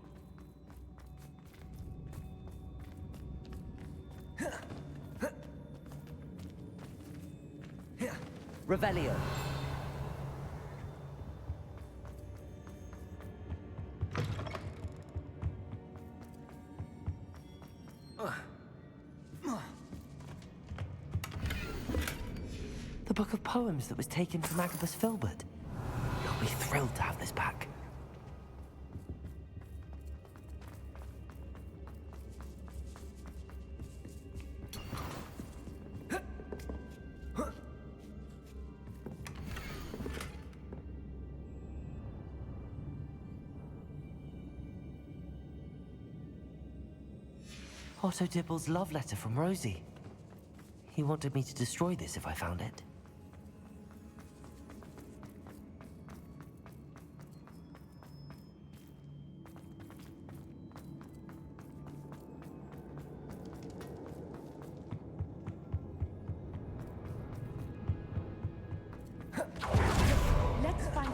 Speaker 2: Revelio. The book of poems that was taken from Agabus Filbert. You'll be thrilled to have this back. Otto Dibble's love letter from Rosie. He wanted me to destroy this if I found it.
Speaker 11: Let's find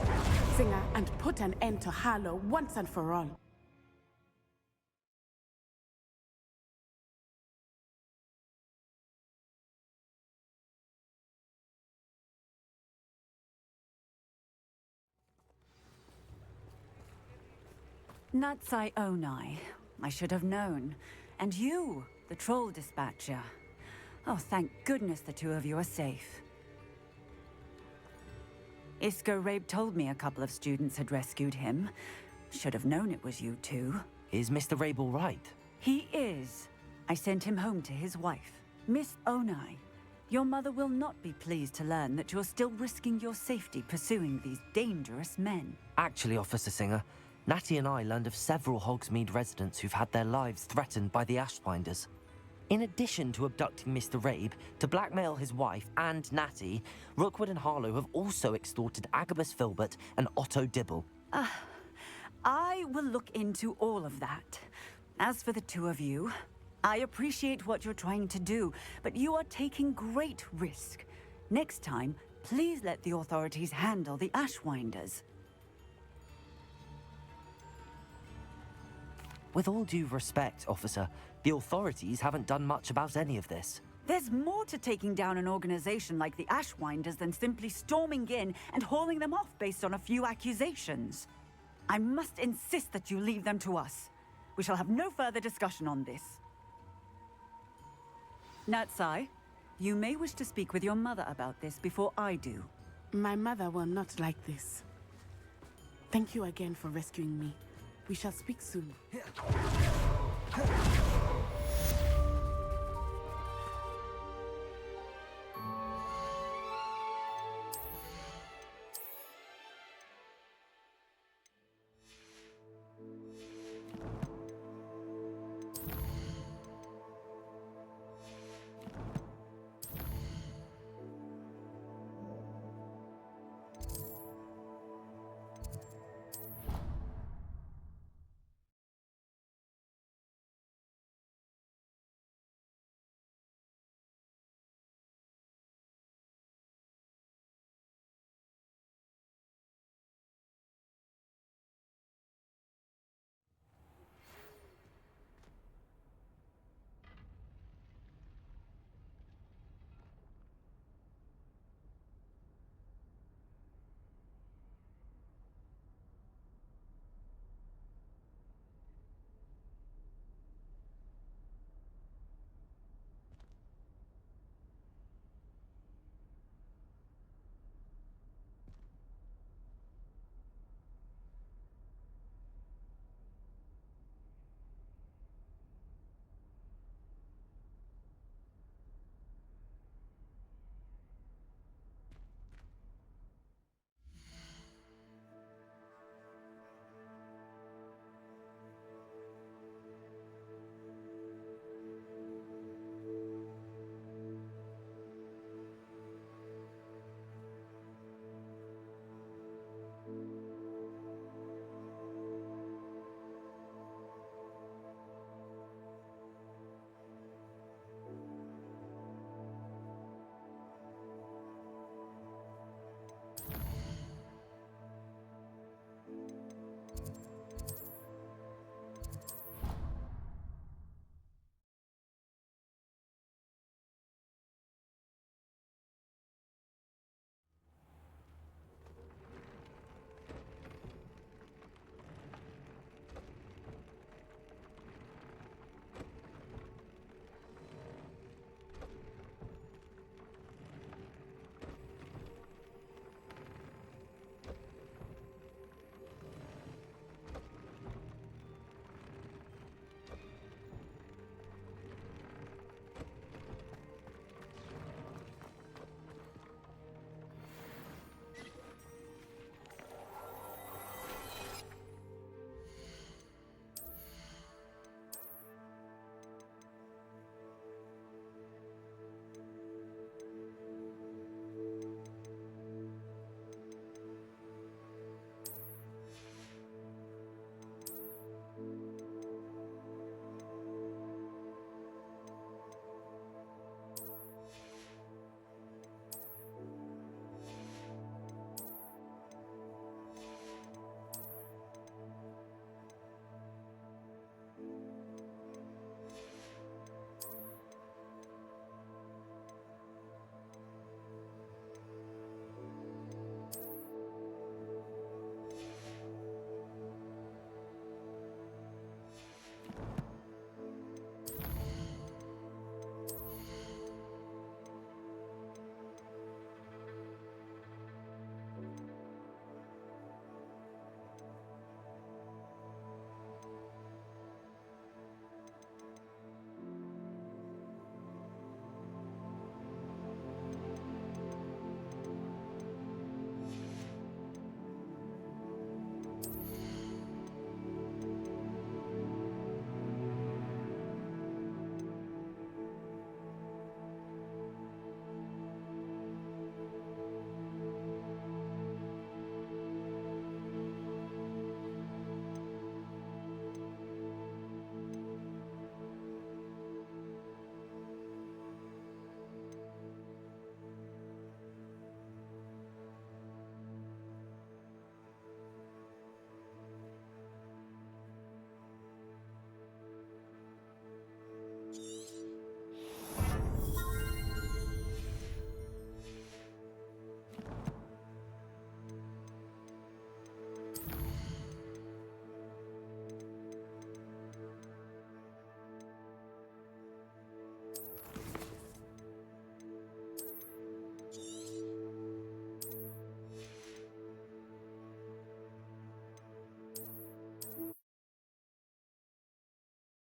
Speaker 11: Singer and put an end to Harlow once and for all.
Speaker 16: Natsai Onai. I should have known. And you, the troll dispatcher. Oh, thank goodness the two of you are safe. Isco Rabe told me a couple of students had rescued him. Should have known it was you two.
Speaker 2: Is Mr. Rabe all right?
Speaker 16: He is. I sent him home to his wife, Miss Onai. Your mother will not be pleased to learn that you're still risking your safety pursuing these dangerous men.
Speaker 2: Actually, Officer Singer, Natty and I learned of several Hogsmeade residents who've had their lives threatened by the Ashwinders. In addition to abducting Mr. Rabe to blackmail his wife and Natty, Rookwood and Harlow have also extorted Agabus Filbert and Otto Dibble.
Speaker 16: I will look into all of that. As for the two of you, I appreciate what you're trying to do, but you are taking great risk. Next time, please let the authorities handle the Ashwinders.
Speaker 2: With all due respect, officer, the authorities haven't done much about any of this.
Speaker 16: There's more to taking down an organization like the Ashwinders than simply storming in and hauling them off based on a few accusations. I must insist that you leave them to us. We shall have no further discussion on this. Natsai, you may wish to speak with your mother about this before I do.
Speaker 11: My mother will not like this. Thank you again for rescuing me. We shall speak soon.